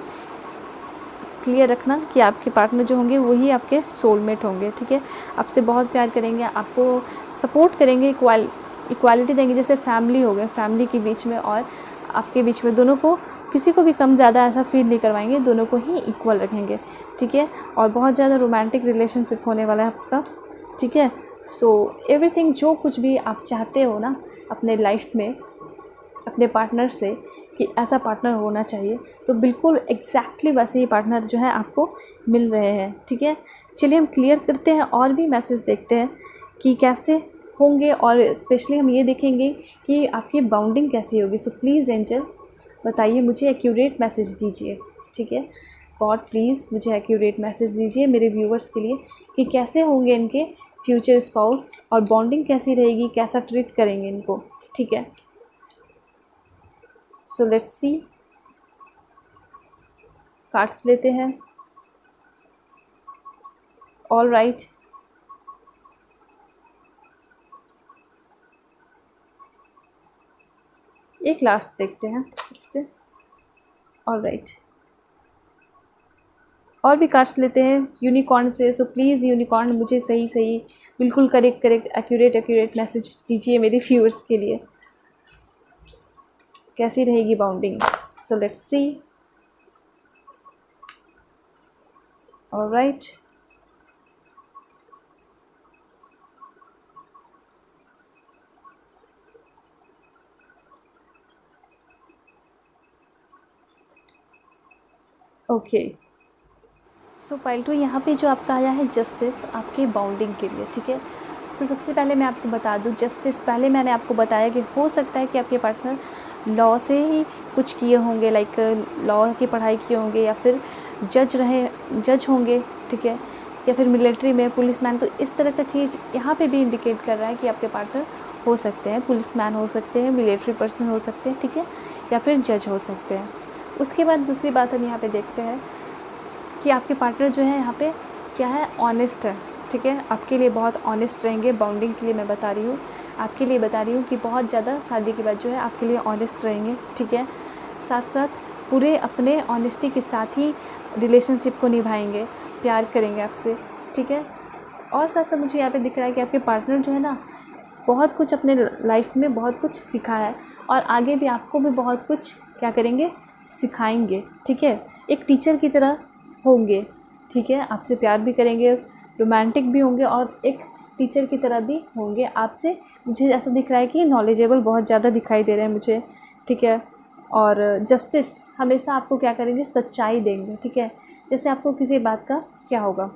क्लियर रखना कि आपके पार्टनर जो होंगे वही आपके सोलमेट होंगे, ठीक है। आपसे बहुत प्यार करेंगे, आपको सपोर्ट करेंगे, इक्वालिटी देंगे, जैसे फैमिली हो गए, फैमिली के बीच में और आपके बीच में, दोनों को, किसी को भी कम ज़्यादा ऐसा फील नहीं करवाएंगे, दोनों को ही इक्वल रखेंगे, ठीक है। और बहुत ज़्यादा रोमांटिक रिलेशनशिप होने वाला है आपका, ठीक है। सो एवरीथिंग, जो कुछ भी आप चाहते हो ना अपने लाइफ में अपने पार्टनर से, कि ऐसा पार्टनर होना चाहिए, तो बिल्कुल एग्जैक्टली वैसे ही पार्टनर जो है आपको मिल रहे हैं, ठीक है। चलिए हम क्लियर करते हैं और भी मैसेज देखते हैं कि कैसे होंगे, और स्पेशली हम ये देखेंगे कि आपकी बाउंडिंग कैसी होगी। सो प्लीज़ एंजल बताइए, मुझे एक्यूरेट मैसेज दीजिए, ठीक है। गॉड प्लीज़ मुझे एक्यूरेट मैसेज दीजिए मेरे व्यूवर्स के लिए कि कैसे होंगे इनके फ्यूचर स्पाउस, और बॉन्डिंग कैसी रहेगी, कैसा ट्रीट करेंगे इनको, ठीक है। सो लेट्स सी, कार्ड्स लेते हैं। ऑल राइट, एक लास्ट देखते हैं इससे। ऑल राइट, और भी कार्ड्स लेते हैं यूनिकॉर्न से। सो प्लीज़ यूनिकॉर्न मुझे सही सही, बिल्कुल करेक्ट एक्यूरेट मैसेज दीजिए मेरे व्यूअर्स के लिए, कैसी रहेगी bonding. So let's see. All right, okay. So pile two, यहाँ पे जो आपका आया है जस्टिस आपके बाउंडिंग के लिए, ठीक है। सो सबसे पहले मैं आपको बता दूँ, जस्टिस पहले मैंने आपको बताया कि हो सकता है कि आपके पार्टनर लॉ से ही कुछ किए होंगे, लाइक लॉ की पढ़ाई किए होंगे, या फिर जज होंगे, ठीक है, या फिर मिलिट्री में पुलिसमैन। तो इस तरह का चीज़ यहाँ पे भी इंडिकेट कर रहा है कि आपके पार्टनर हो सकते हैं, पुलिसमैन हो सकते हैं, मिलिट्री पर्सन हो सकते हैं, ठीक है, या फिर जज हो सकते हैं। उसके बाद दूसरी बात हम यहाँ पे देखते हैं कि आपके पार्टनर जो है यहाँ पे क्या है, ऑनेस्ट है, ठीक है। आपके लिए बहुत ऑनेस्ट रहेंगे, बाउंडिंग के लिए मैं बता रही हूँ, आपके लिए बता रही हूँ कि बहुत ज़्यादा शादी के बाद जो है आपके लिए ऑनेस्ट रहेंगे, ठीक है। साथ साथ पूरे अपने ऑनेस्टी के साथ ही रिलेशनशिप को निभाएंगे, प्यार करेंगे आपसे, ठीक है। और साथ साथ मुझे यहाँ पे दिख रहा है कि आपके पार्टनर जो है ना, बहुत कुछ अपने लाइफ में बहुत कुछ सीखा है, और आगे भी आपको भी बहुत कुछ क्या करेंगे, सिखाएंगे, ठीक है। एक टीचर की तरह होंगे, ठीक है, आपसे प्यार भी करेंगे, रोमांटिक भी होंगे, और एक टीचर की तरह भी होंगे आपसे। मुझे ऐसा दिख रहा है कि नॉलेजेबल बहुत ज़्यादा दिखाई दे रहे हैं मुझे, ठीक है। और जस्टिस हमेशा आपको क्या करेंगे, सच्चाई देंगे, ठीक है। जैसे आपको किसी बात का क्या होगा,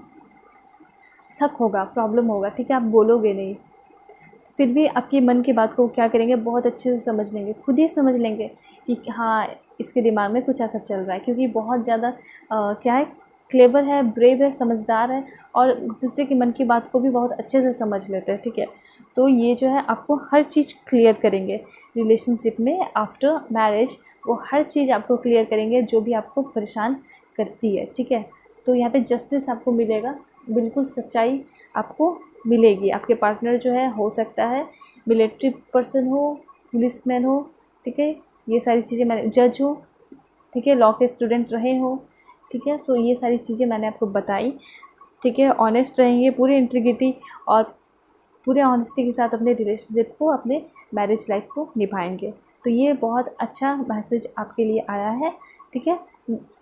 शक होगा, प्रॉब्लम होगा, ठीक है, आप बोलोगे नहीं, फिर भी आपके मन की बात को क्या करेंगे, बहुत अच्छे से समझ लेंगे, खुद ही समझ लेंगे कि हाँ इसके दिमाग में कुछ ऐसा चल रहा है, क्योंकि बहुत ज़्यादा क्या है, क्लेवर है, ब्रेव है, समझदार है, और दूसरे के मन की बात को भी बहुत अच्छे से समझ लेते हैं, ठीक है। तो ये जो है आपको हर चीज़ क्लियर करेंगे रिलेशनशिप में, आफ्टर मैरिज वो हर चीज़ आपको क्लियर करेंगे जो भी आपको परेशान करती है, ठीक है। तो यहाँ पे जस्टिस आपको मिलेगा, बिल्कुल सच्चाई आपको मिलेगी। आपके पार्टनर जो है हो सकता है मिलिट्री पर्सन हो, पुलिसमैन हो, ठीक है, ये सारी चीज़ें मैंने, जज हो, ठीक है, लॉ के स्टूडेंट रहे हो, ठीक है। सो ये सारी चीज़ें मैंने आपको बताई, ठीक है। ऑनेस्ट रहेंगे, पूरी इंटीग्रिटी और पूरे ऑनेस्टी के साथ अपने रिलेशनशिप को, अपने मैरिज लाइफ को निभाएंगे। तो ये बहुत अच्छा मैसेज आपके लिए आया है, ठीक है।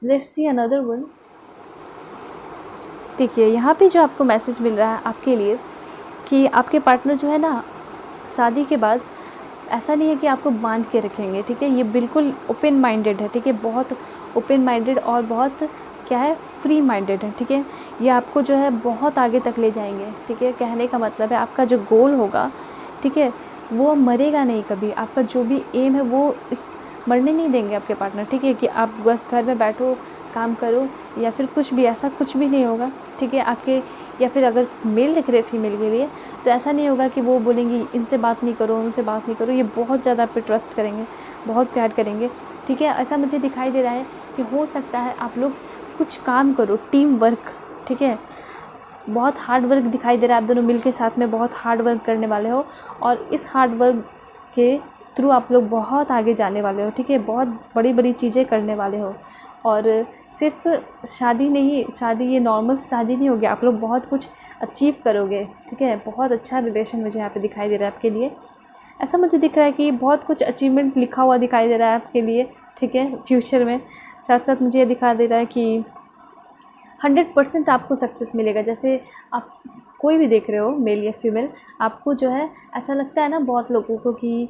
Let's see another one. देखिए यहाँ पे जो आपको मैसेज मिल रहा है आपके लिए कि आपके पार्टनर जो है ना, शादी के बाद ऐसा नहीं है कि आपको बांध के रखेंगे, ठीक है। ये बिल्कुल ओपन माइंडेड है, ठीक है, बहुत ओपन माइंडेड और बहुत क्या है, फ्री माइंडेड है, ठीक है। ये आपको जो है बहुत आगे तक ले जाएंगे, ठीक है। कहने का मतलब है आपका जो गोल होगा, ठीक है, वो मरेगा नहीं कभी। आपका जो भी एम है वो इस मरने नहीं देंगे आपके पार्टनर, ठीक है, कि आप बस घर में बैठो काम करो या फिर कुछ भी, ऐसा कुछ भी नहीं होगा, ठीक है। आपके या फिर अगर मेल दिख रहे फीमेल के लिए तो ऐसा नहीं होगा कि वो बोलेंगी इनसे बात नहीं करो, उनसे बात नहीं करो। ये बहुत ज़्यादा आप पे ट्रस्ट करेंगे, बहुत प्यार करेंगे, ठीक है। ऐसा मुझे दिखाई दे रहा है कि हो सकता है आप लोग कुछ काम करो, टीम वर्क, ठीक है। बहुत हार्ड वर्क दिखाई दे रहा है, आप दोनों मिल के साथ में बहुत हार्ड वर्क करने वाले हो और इस हार्ड वर्क के थ्रू आप लोग बहुत आगे जाने वाले हो, ठीक है। बहुत बड़ी बड़ी चीज़ें करने वाले हो और सिर्फ शादी नहीं, शादी ये नॉर्मल शादी नहीं होगी, आप लोग बहुत कुछ अचीव करोगे, ठीक है। बहुत अच्छा रिलेशन मुझे यहाँ पे दिखाई दे रहा है आपके लिए। ऐसा मुझे दिख रहा है कि बहुत कुछ अचीवमेंट लिखा हुआ दिखाई दे रहा है आपके लिए, ठीक है, फ्यूचर में। साथ साथ मुझे ये दिखा दे रहा है कि 100% आपको सक्सेस मिलेगा। जैसे आप कोई भी देख रहे हो, मेल या फीमेल, आपको जो है ऐसा लगता है ना बहुत लोगों को कि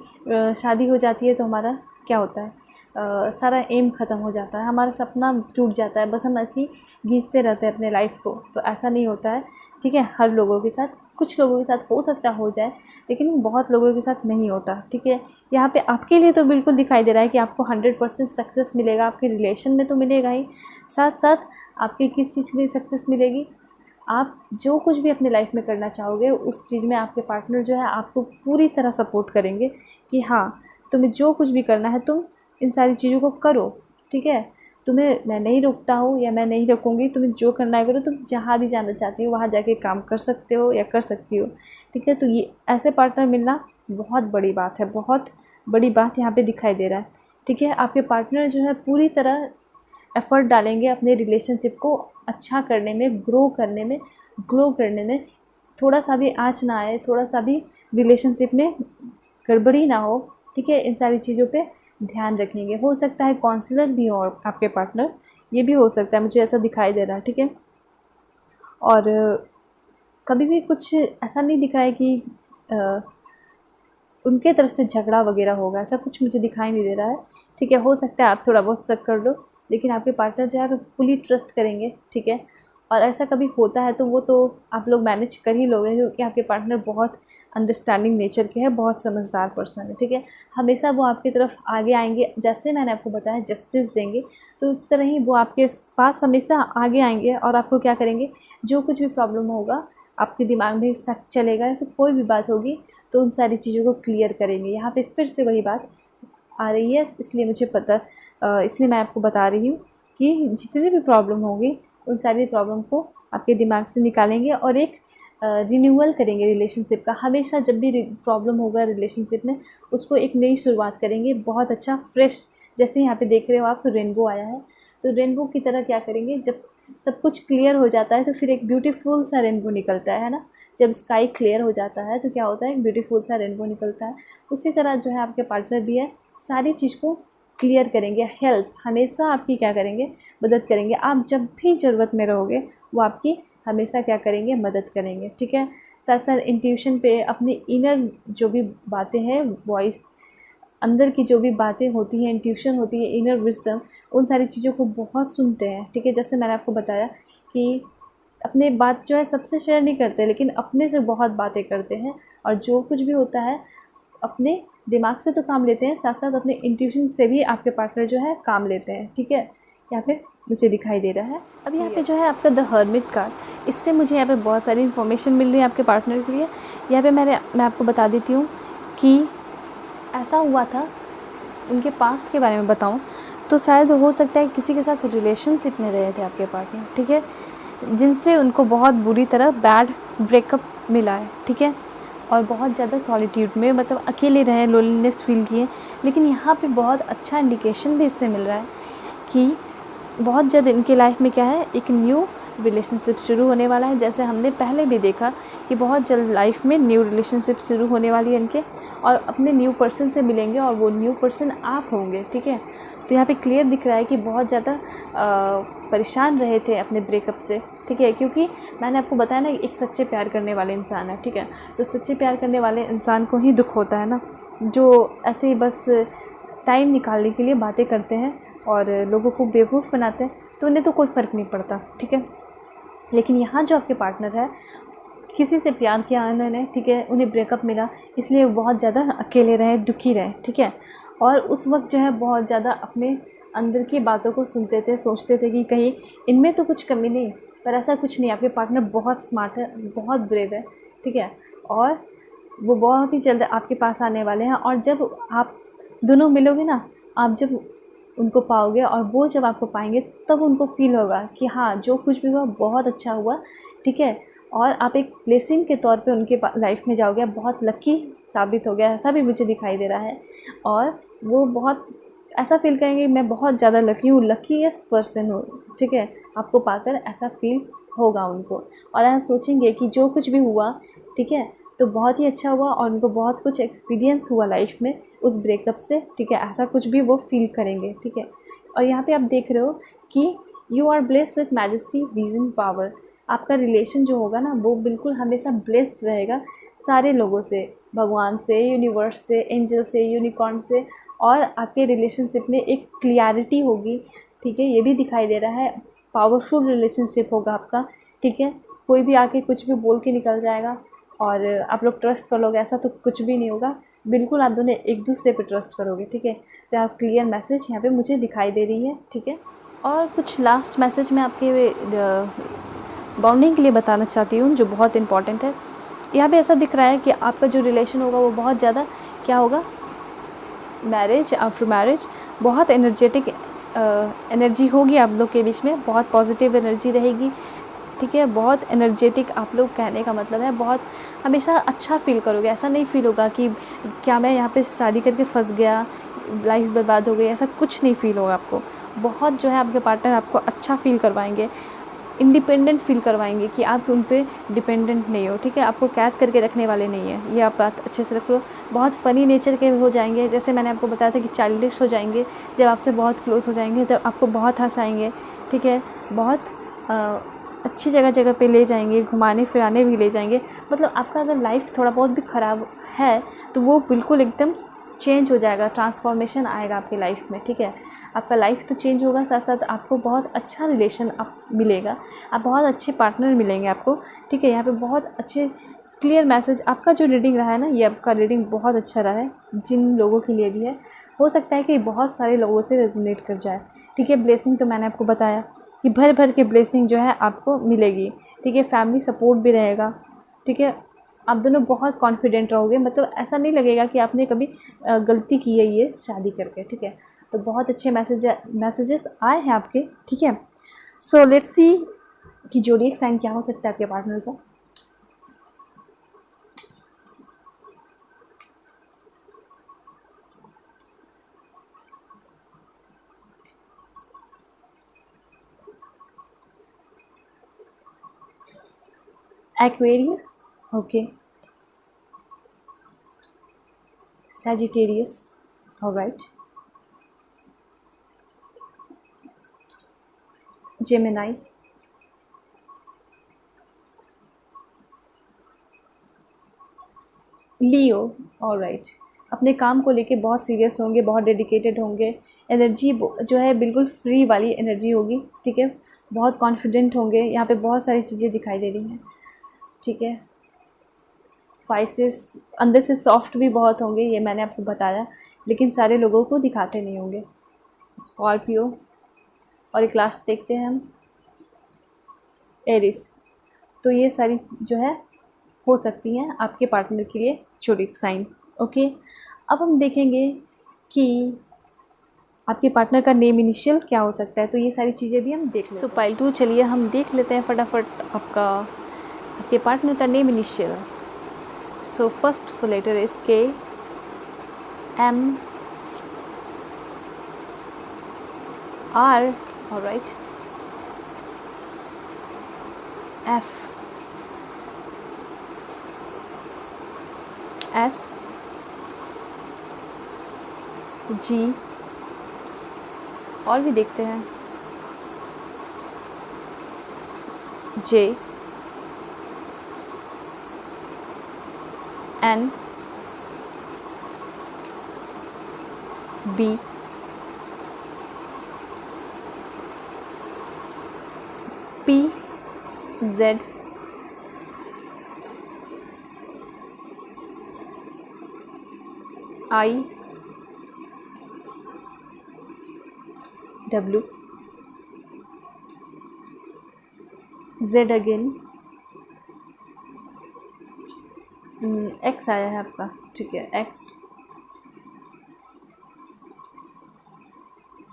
शादी हो जाती है तो हमारा क्या होता है, सारा एम ख़त्म हो जाता है, हमारा सपना टूट जाता है, बस हम ऐसे ही घींचते रहते हैं अपने लाइफ को। तो ऐसा नहीं होता है, ठीक है। हर लोगों के साथ, कुछ लोगों के साथ हो सकता हो जाए, लेकिन बहुत लोगों के साथ नहीं होता, ठीक है। यहाँ पे आपके लिए तो बिल्कुल दिखाई दे रहा है कि आपको 100% सक्सेस मिलेगा। आपके रिलेशन में तो मिलेगा ही, साथ साथ आपकी किस चीज़ में सक्सेस मिलेगी, आप जो कुछ भी अपने लाइफ में करना चाहोगे उस चीज़ में आपके पार्टनर जो है आपको पूरी तरह सपोर्ट करेंगे कि हाँ तुम्हें जो कुछ भी करना है तुम इन सारी चीज़ों को करो, ठीक है। तुम्हें मैं नहीं रोकता हूँ या मैं नहीं रोकूँगी, तुम्हें जो करना है करो, तुम जहाँ भी जाना चाहती हो वहाँ जाके काम कर सकते हो या कर सकती हो, ठीक है। तो ये ऐसे पार्टनर मिलना बहुत बड़ी बात है, बहुत बड़ी बात यहाँ पे दिखाई दे रहा है, ठीक है। आपके पार्टनर जो है पूरी तरह एफ़र्ट डालेंगे अपने रिलेशनशिप को अच्छा करने में, ग्रो करने में, ग्रो करने में। थोड़ा सा भी आँच ना आए, थोड़ा सा भी रिलेशनशिप में गड़बड़ी ना हो, ठीक है। इन सारी चीज़ों पे ध्यान रखेंगे। हो सकता है काउंसलर भी हो आपके पार्टनर, ये भी हो सकता है, मुझे ऐसा दिखाई दे रहा है, ठीक है। और कभी भी कुछ ऐसा नहीं दिख रहा है कि उनके तरफ से झगड़ा वगैरह होगा, ऐसा कुछ मुझे दिखाई नहीं दे रहा है, ठीक है। हो सकता है आप थोड़ा बहुत शक कर लो, लेकिन आपके पार्टनर जो है वो फुली ट्रस्ट करेंगे, ठीक है। और ऐसा कभी होता है तो वो तो आप लोग मैनेज कर ही लोगे, क्योंकि आपके पार्टनर बहुत अंडरस्टैंडिंग नेचर के हैं, बहुत समझदार पर्सन है, ठीक है। हमेशा वो आपकी तरफ आगे आएंगे, जैसे मैंने आपको बताया जस्टिस देंगे, तो उस तरह ही वो आपके पास हमेशा आगे आएंगे और आपको क्या करेंगे, जो कुछ भी प्रॉब्लम होगा, आपके दिमाग में शक चलेगा या फिर कोई भी बात होगी तो उन सारी चीज़ों को क्लियर करेंगे। यहाँ पे फिर से वही बात आ रही है, इसलिए मुझे पता, इसलिए मैं आपको बता रही हूँ कि जितनी भी प्रॉब्लम होगी उन सारी प्रॉब्लम को आपके दिमाग से निकालेंगे और एक रिन्यूअल करेंगे रिलेशनशिप का। हमेशा जब भी प्रॉब्लम होगा रिलेशनशिप में, उसको एक नई शुरुआत करेंगे, बहुत अच्छा फ्रेश। जैसे यहाँ पे देख रहे हो आप, रेनबो आया है, तो रेनबो की तरह क्या करेंगे, जब सब कुछ क्लियर हो जाता है तो फिर एक ब्यूटीफुल सा रेनबो निकलता है ना। जब स्काई क्लियर हो जाता है तो क्या होता है, एक ब्यूटीफुल सा रेनबो निकलता है। उसी तरह जो है आपके पार्टनर भी है, सारी चीज़ को क्लियर करेंगे, हेल्प हमेशा आपकी क्या करेंगे, मदद करेंगे। आप जब भी ज़रूरत में रहोगे वो आपकी हमेशा क्या करेंगे, मदद करेंगे, ठीक है। साथ साथ इंट्यूशन पे अपनी इनर जो भी बातें हैं, वॉइस अंदर की जो भी बातें होती हैं, इंट्यूशन होती है, इनर विजडम, उन सारी चीज़ों को बहुत सुनते हैं, ठीक है। जैसे मैंने आपको बताया कि अपने बात जो है सबसे शेयर नहीं करते, लेकिन अपने से बहुत बातें करते हैं और जो कुछ भी होता है अपने दिमाग से तो काम लेते हैं, साथ साथ अपने इंट्यूशन से भी आपके पार्टनर जो है काम लेते हैं, ठीक है। यहाँ पे मुझे दिखाई दे रहा है। अब यहाँ पे जो है आपका द हर्मिट कार्ड, इससे मुझे यहाँ पे बहुत सारी इन्फॉर्मेशन मिल रही है आपके पार्टनर के लिए। यहाँ पे मैं आपको बता देती हूँ कि ऐसा हुआ था, उनके पास्ट के बारे में बताऊँ तो शायद हो सकता है किसी के साथ रिलेशनशिप में रहे थे आपके पार्टनर, ठीक है, जिनसे उनको बहुत बुरी तरह बैड ब्रेकअप मिला है, ठीक है, और बहुत ज़्यादा सॉलिट्यूड में, मतलब अकेले रहे, लोनलीनेस फील किए। लेकिन यहाँ पे बहुत अच्छा इंडिकेशन भी इससे मिल रहा है कि बहुत जल्द इनकी लाइफ में क्या है, एक न्यू रिलेशनशिप शुरू होने वाला है। जैसे हमने पहले भी देखा कि बहुत जल्द लाइफ में न्यू रिलेशनशिप शुरू होने वाली है इनके, और अपने न्यू पर्सन से मिलेंगे, और वो न्यू पर्सन आप होंगे, ठीक है। तो यहाँ पे क्लियर दिख रहा है कि बहुत ज़्यादा परेशान रहे थे अपने ब्रेकअप से, ठीक है, क्योंकि मैंने आपको बताया ना, एक सच्चे प्यार करने वाले इंसान है, ठीक है। तो सच्चे प्यार करने वाले इंसान को ही दुख होता है ना, जो ऐसे ही बस टाइम निकालने के लिए बातें करते हैं और लोगों को बेवकूफ़ बनाते हैं, तो उन्हें तो कोई फ़र्क नहीं पड़ता, ठीक है। लेकिन यहाँ जो आपके पार्टनर है, किसी से प्यार किया उन्होंने, ठीक है, उन्हें ब्रेकअप मिला, इसलिए वो बहुत ज़्यादा अकेले रहे, दुखी रहे, ठीक है। और उस वक्त जो है बहुत ज़्यादा अपने अंदर की बातों को सुनते थे, सोचते थे कि कहीं इनमें तो कुछ कमी नहीं, पर ऐसा कुछ नहीं। आपके पार्टनर बहुत स्मार्ट है, बहुत ब्रेव है, ठीक है, और वो बहुत ही जल्द आपके पास आने वाले हैं। और जब आप दोनों मिलोगे ना, आप जब उनको पाओगे और वो जब आपको पाएंगे, तब उनको फील होगा कि हाँ, जो कुछ भी हुआ बहुत अच्छा हुआ, ठीक है। और आप एक ब्लेसिंग के तौर पे उनके लाइफ में जाओगे, बहुत लकी साबित हो गया, ऐसा भी मुझे दिखाई दे रहा है। और वो बहुत ऐसा फील करेंगे, मैं बहुत ज़्यादा लकी हूँ, लकीएस्ट पर्सन हूँ, ठीक है। आपको पाकर ऐसा फील होगा उनको, और ऐसा सोचेंगे कि जो कुछ भी हुआ, ठीक है, तो बहुत ही अच्छा हुआ, और उनको बहुत कुछ एक्सपीरियंस हुआ लाइफ में उस ब्रेकअप से, ठीक है। ऐसा कुछ भी वो फील करेंगे, ठीक है। और यहाँ पे आप देख रहे हो कि you are blessed with majesty, vision, power. आपका रिलेशन जो होगा ना, वो बिल्कुल हमेशा ब्लेस्ड रहेगा सारे लोगों से, भगवान से, यूनिवर्स से, एंजल से, यूनिकॉर्न से। और आपके रिलेशनशिप में एक क्लियरिटी होगी, ठीक है, ये भी दिखाई दे रहा है। पावरफुल रिलेशनशिप होगा आपका, ठीक है। कोई भी आके कुछ भी बोल के निकल जाएगा और आप लोग ट्रस्ट कर लोगे, ऐसा तो कुछ भी नहीं होगा। बिल्कुल आप दोनों एक दूसरे पे ट्रस्ट करोगे, ठीक है। तो आप क्लियर मैसेज यहाँ पे मुझे दिखाई दे रही है, ठीक है। और कुछ लास्ट मैसेज मैं आपके बॉन्डिंग के लिए बताना चाहती हूँ, जो बहुत इंपॉर्टेंट है। यहाँ पे ऐसा दिख रहा है कि आपका जो रिलेशन होगा वो बहुत ज़्यादा क्या होगा, मैरिज, आफ्टर मैरिज बहुत एनर्जेटिक एनर्जी होगी आप लोग के बीच में, बहुत पॉजिटिव एनर्जी रहेगी, ठीक है। बहुत एनर्जेटिक, आप लोग कहने का मतलब है बहुत हमेशा अच्छा फील करोगे। ऐसा नहीं फील होगा कि क्या मैं यहाँ पे शादी करके फंस गया, लाइफ बर्बाद हो गई, ऐसा कुछ नहीं फील होगा आपको। बहुत जो है आपके पार्टनर आपको अच्छा फील करवाएंगे, इंडिपेंडेंट फील करवाएंगे कि आप उन पर डिपेंडेंट नहीं हो, ठीक है। आपको कैद करके रखने वाले नहीं है, ये आप बात अच्छे से रख लो। बहुत फ़नी नेचर के हो जाएंगे, जैसे मैंने आपको बताया था कि चाइल्डिश हो जाएंगे। जब आपसे बहुत क्लोज हो जाएंगे तब आपको बहुत हंसाएंगे, ठीक है। बहुत अच्छी जगह जगह पे ले जाएंगे, घुमाने फिराने भी ले जाएंगे। मतलब आपका अगर लाइफ थोड़ा बहुत भी ख़राब है तो वो बिल्कुल एकदम चेंज हो जाएगा, ट्रांसफॉर्मेशन आएगा आपकी लाइफ में, ठीक है। आपका लाइफ तो चेंज होगा, साथ साथ आपको बहुत अच्छा रिलेशन आप मिलेगा, आप बहुत अच्छे पार्टनर मिलेंगे आपको, ठीक है। यहाँ पे बहुत अच्छे क्लियर मैसेज। आपका जो रीडिंग रहा है ना, ये आपका रीडिंग बहुत अच्छा रहा है, जिन लोगों के लिए भी है। हो सकता है कि बहुत सारे लोगों से रेजोनेट कर जाए, ठीक है। ब्लेसिंग तो मैंने आपको बताया कि भर भर के ब्लेसिंग जो है आपको मिलेगी, ठीक है। फैमिली सपोर्ट भी रहेगा, ठीक है। आप दोनों बहुत कॉन्फिडेंट रहोगे, मतलब ऐसा नहीं लगेगा कि आपने कभी गलती की है ये शादी करके, ठीक है। तो बहुत अच्छे मैसेजेस आए हैं आपके, ठीक है। सो लेट्स सी कि ज़ोडिएक साइन क्या हो सकता है आपके पार्टनर का। Aquarius, okay, Sagittarius, alright, Gemini, Leo, alright. अपने काम को लेके बहुत सीरियस होंगे, बहुत डेडिकेटेड होंगे, एनर्जी जो है बिल्कुल फ्री वाली एनर्जी होगी, ठीक है। बहुत कॉन्फिडेंट होंगे, यहाँ पे बहुत सारी चीज़ें दिखाई दे रही हैं, ठीक है। स्पाइसेस, अंदर से सॉफ्ट भी बहुत होंगे, ये मैंने आपको बताया, लेकिन सारे लोगों को दिखाते नहीं होंगे। स्कॉर्पियो, और एक लास्ट देखते हैं हम, एरिस। तो ये सारी जो है हो सकती हैं आपके पार्टनर के लिए ज़ोडिएक साइन, ओके। अब हम देखेंगे कि आपके पार्टनर का नेम इनिशियल क्या हो सकता है, तो ये सारी चीज़ें भी हम देख लेते हैं। सो पाइल 2 चलिए हम देख लेते हैं फटाफट आपके पार्टनर का name initial. So first letter is K, M, R, alright, F, S, G, और भी देखते हैं, J, N, B, P, Z, I, W, Z again, X आया है आपका, ठीक है, एक्स,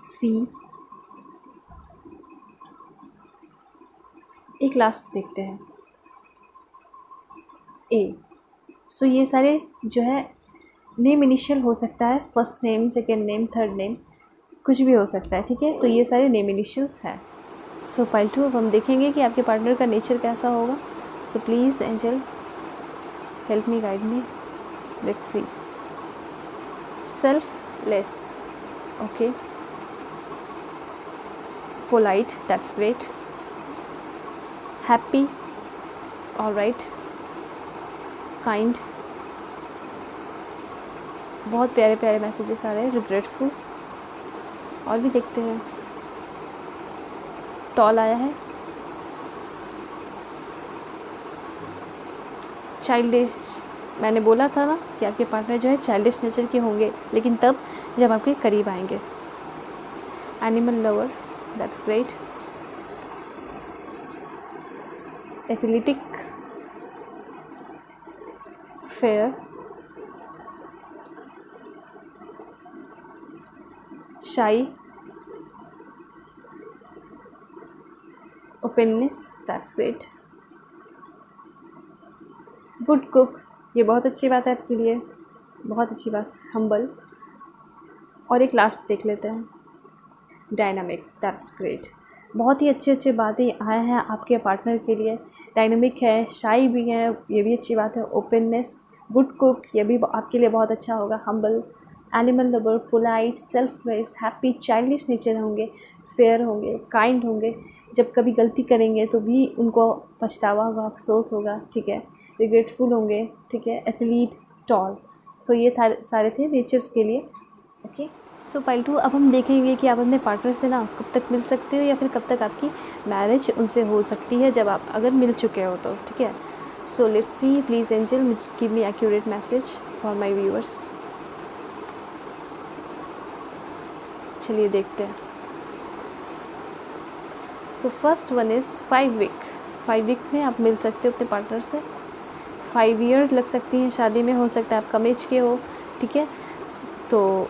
सी, एक लास्ट देखते हैं, ए। सो ये सारे जो है नेम इनिशियल हो सकता है, first name, second name, third name, कुछ भी हो सकता है, ठीक है। तो ये सारे नेम इनिशियल्स हैं। सो पाइल 2 अब हम देखेंगे कि आपके पार्टनर का नेचर कैसा होगा। सो please angel help me, guide me, let's see. Selfless, okay, polite, that's great, happy, alright, kind, बहुत प्यारे प्यारे मैसेजेस आ रहे हैं, रिग्रेटफुल, और भी देखते हैं, टॉल आया है, चाइल्डिश, मैंने बोला था ना कि आपके पार्टनर जो है चाइल्डिश नेचर के होंगे, लेकिन तब जब आपके करीब आएंगे। Animal lover, that's great, athletic, fair, shy, openness, that's great, good cook, ये बहुत अच्छी बात है आपके लिए, बहुत अच्छी बात, हम्बल, और एक लास्ट देख लेते हैं, डायनामिक, दैट्स ग्रेट। बहुत ही अच्छे अच्छे बातें आए हैं आपके पार्टनर के लिए। डायनामिक है, शाई भी है, ये भी अच्छी बात है, ओपननेस, गुड कुक, ये भी आपके लिए बहुत अच्छा होगा, humble, animal lover, polite, selfless, happy, childish nature होंगे, फेयर होंगे, काइंड होंगे, जब कभी गलती करेंगे तो भी उनको पछतावा होगा, अफसोस होगा, ठीक है, रिग्रेटफुल होंगे, ठीक है, एथलीट, टॉल। सो ये सारे थे नेचर्स के लिए, ओके। सो पाइल 2 अब हम देखेंगे कि आप अपने पार्टनर से ना कब तक मिल सकते हो या फिर कब तक आपकी मैरिज उनसे हो सकती है, जब आप अगर मिल चुके हो तो, ठीक है। So let's see, please angel give me accurate message for my viewers. चलिए देखते हैं। So first one is 5 week. 5 week में आप मिल सकते हो अपने पार्टनर से। 5 ईयर लग सकती हैं शादी में, हो सकता है आप कम एज के हो, ठीक है। तो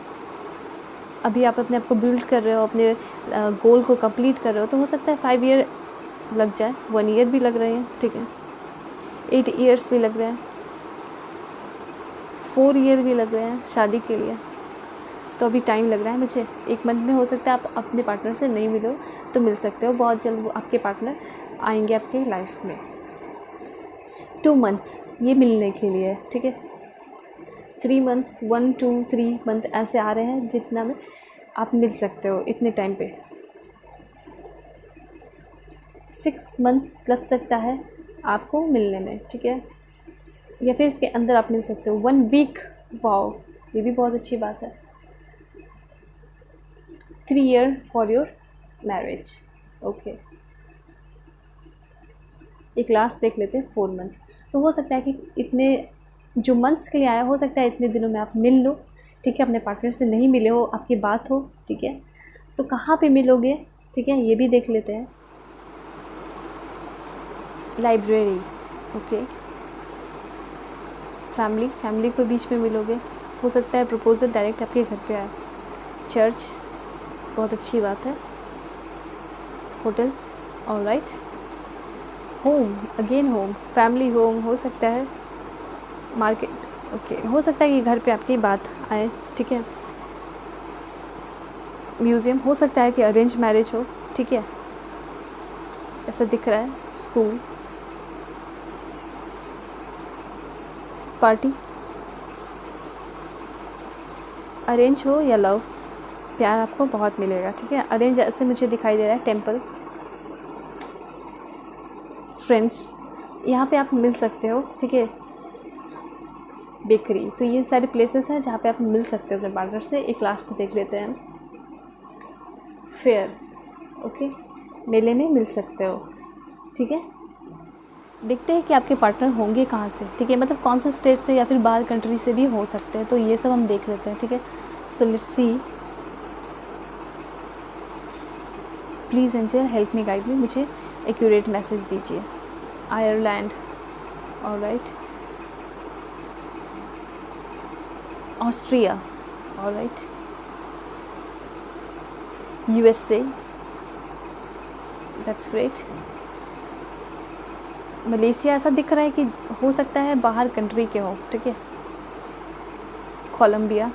अभी आप अपने आप को बिल्ड कर रहे हो, अपने गोल को कंप्लीट कर रहे हो, तो हो सकता है 5 ईयर लग जाए, 1 ईयर भी लग रहे हैं, ठीक है, 8 ईयर्स भी लग रहे हैं, 4 ईयर भी लग रहे हैं शादी के लिए। तो अभी टाइम लग रहा है मुझे, 1 मंथ में हो सकता है आप अपने पार्टनर से नहीं मिलो तो मिल सकते हो, बहुत जल्द वो आपके पार्टनर आएंगे आपके लाइफ में। 2 मंथ्स ये मिलने के लिए, ठीक है, 3 मंथ्स, 1 2 3 मंथ ऐसे आ रहे हैं जितना में आप मिल सकते हो इतने टाइम पे। 6 मंथ लग सकता है आपको मिलने में, ठीक है, या फिर इसके अंदर आप मिल सकते हो। 1 वीक, वाओ, ये भी बहुत अच्छी बात है। 3 year for your marriage, okay. एक लास्ट देख लेते हैं, 4 मंथ। तो हो सकता है कि इतने जो मंथ्स के लिए आया, हो सकता है इतने दिनों में आप मिल लो, ठीक है, अपने पार्टनर से नहीं मिले हो, आपकी बात हो, ठीक है, तो कहाँ पे मिलोगे, ठीक है, ये भी देख लेते हैं। लाइब्रेरी, ओके, फैमिली के बीच में मिलोगे, हो सकता है प्रपोजल डायरेक्ट आपके घर पे आए। चर्च, बहुत अच्छी बात है। Hotel, alright. Home, again home, family home हो सकता है। मार्केट, ओके, हो सकता है कि घर पे आपकी बात आए, ठीक है। म्यूज़ियम, हो सकता है कि अरेंज मैरिज हो, ठीक है, ऐसा दिख रहा है। स्कूल, पार्टी, अरेंज हो या लव, प्यार आपको बहुत मिलेगा, ठीक है। अरेंज ऐसे मुझे दिखाई दे रहा है। टेम्पल, फ्रेंड्स, यहाँ पे आप मिल सकते हो, ठीक है। बेकरी, तो ये सारे प्लेसेस हैं जहाँ पे आप मिल सकते हो अपने पार्टनर से। एक लास्ट देख लेते हैं। फेयर, ओके, मेले में मिल सकते हो, ठीक है। देखते हैं कि आपके पार्टनर होंगे कहाँ से, ठीक है, मतलब कौन से स्टेट से या फिर बाहर कंट्री से भी हो सकते हैं, तो ये सब हम देख लेते हैं, ठीक है। So let's see. Please angel help me, guide me, मुझे एक्यूरेट मैसेज दीजिए। Ireland, alright. Austria, alright. USA, that's great. Malaysia, ऐसा दिख रहा है कि हो सकता है बाहर कंट्री के हो, ठीक है। कोलंबिया,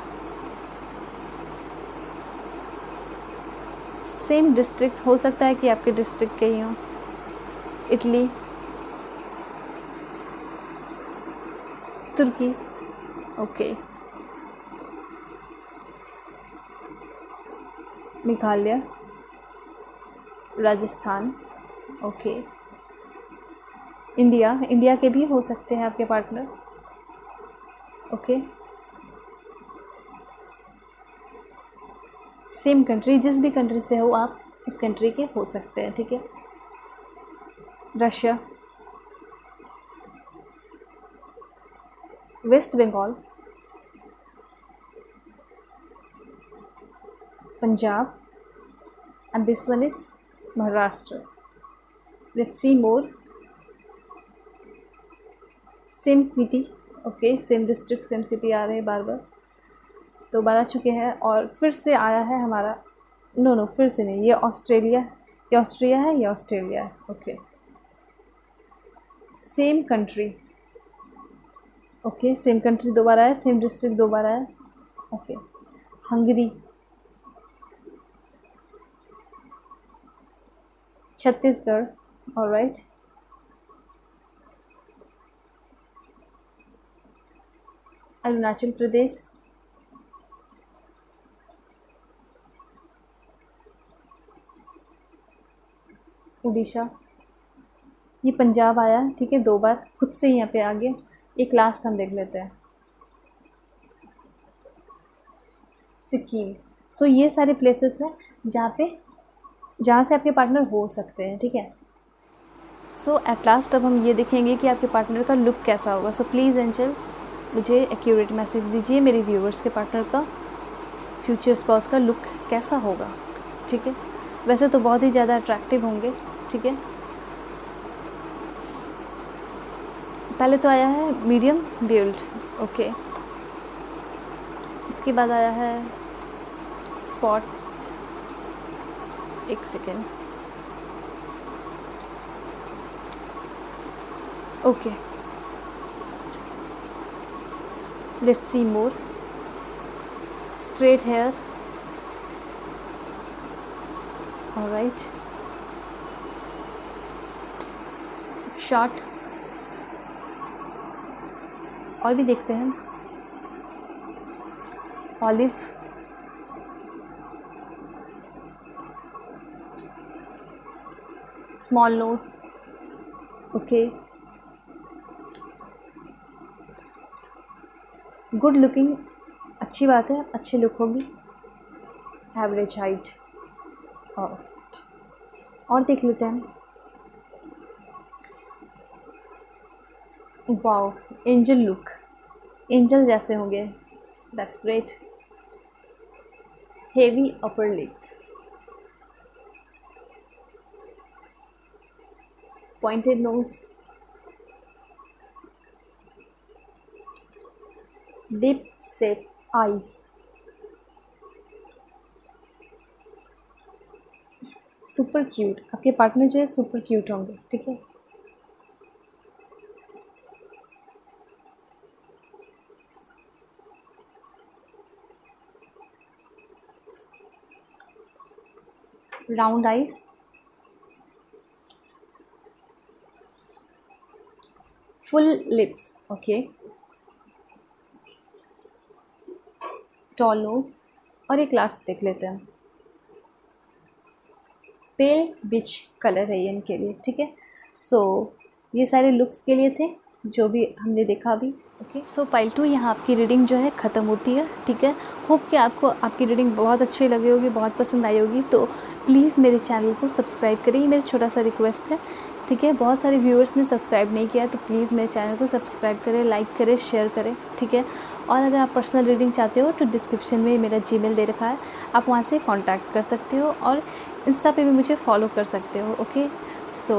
सेम डिस्ट्रिक्ट, हो सकता है कि आपके डिस्ट्रिक्ट के ही हों। Italy, Turkey, okay. Meghalaya, Rajasthan, okay. India, India के भी हो सकते हैं आपके पार्टनर, ओके। सेम कंट्री, जिस भी कंट्री से हो आप उस कंट्री के हो सकते हैं, ठीक है। Russia, West Bengal, Punjab, and this one is Maharashtra. Let's see more. Same city, okay, same district same city आ रहे हैं बार बार, तो बार आ चुके हैं। और फिर से आया है हमारा, नो फिर से नहीं, ये ऑस्ट्रेलिया, ये ऑस्ट्रिया है, ये ऑस्ट्रेलिया है, okay. Same country, okay, same country दोबारा है, सेम डिस्ट्रिक्ट दोबारा है, okay. Hungary, Chhattisgarh, alright. Arunachal Pradesh, Orissa, ये पंजाब आया, ठीक है, दो बार खुद से ही यहाँ पे आ गया। एक लास्ट हम देख लेते हैं, सिक्किम। सो ये सारे प्लेसेस हैं जहाँ से आपके पार्टनर हो सकते हैं, ठीक है। सो एट लास्ट अब हम ये देखेंगे कि आपके पार्टनर का लुक कैसा होगा। सो प्लीज़ एंजल मुझे एक्यूरेट मैसेज दीजिए, मेरे व्यूवर्स के पार्टनर का फ्यूचर स्पाउस का लुक कैसा होगा, ठीक है। वैसे तो बहुत ही ज़्यादा अट्रैक्टिव होंगे, ठीक है। पहले तो आया है मीडियम बिल्ड, ओके। उसके बाद आया है स्पॉट्स, एक second, okay. Let's see more. Straight hair, alright. Short, और भी देखते हैं। Olive, small nose, okay. Good looking, अच्छी बात है, अच्छी लुक होगी। एवरेज हाइट, और देख लेते हैं। वाओ, एंजल लुक, एंजल जैसे होंगे, that's great. Heavy upper lip, pointed nose, deep set eyes, super cute, आपके पार्टनर जो है सुपर क्यूट होंगे, ठीक है। Round eyes, full lips, okay, tall nose, और एक लास्ट देख लेते हैं। पेल बिच कलर है ये इनके लिए, ठीक है। सो ये सारे लुक्स के लिए थे जो भी हमने देखा अभी, ओके। सो पाइल 2 यहाँ आपकी रीडिंग जो है ख़त्म होती है, ठीक है। होप कि आपको आपकी रीडिंग बहुत अच्छी लगी होगी, बहुत पसंद आई होगी। तो प्लीज़ मेरे चैनल को सब्सक्राइब करें, ये मेरा छोटा सा रिक्वेस्ट है, ठीक है। बहुत सारे व्यूअर्स ने सब्सक्राइब नहीं किया, तो प्लीज़ मेरे चैनल को सब्सक्राइब करें, लाइक करें, शेयर करें, ठीक है। और अगर आप पर्सनल रीडिंग चाहते हो तो डिस्क्रिप्शन में मेरा जीमेल दे रखा है, आप वहाँ से कांटेक्ट कर सकते हो, और इंस्टा पे भी मुझे फॉलो कर सकते हो, ओके। सो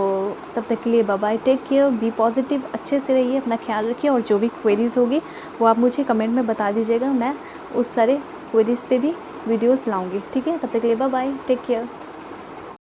तब तक के लिए bye bye, take care, be positive, अच्छे से रहिए, अपना ख्याल रखिए, और जो भी क्वेरीज़ होगी वो आप मुझे कमेंट में बता दीजिएगा, मैं उस सारे क्वेरीज़ पे भी वीडियोज़ लाऊँगी, ठीक है। तब तक के लिए बाय बाय, टेक केयर।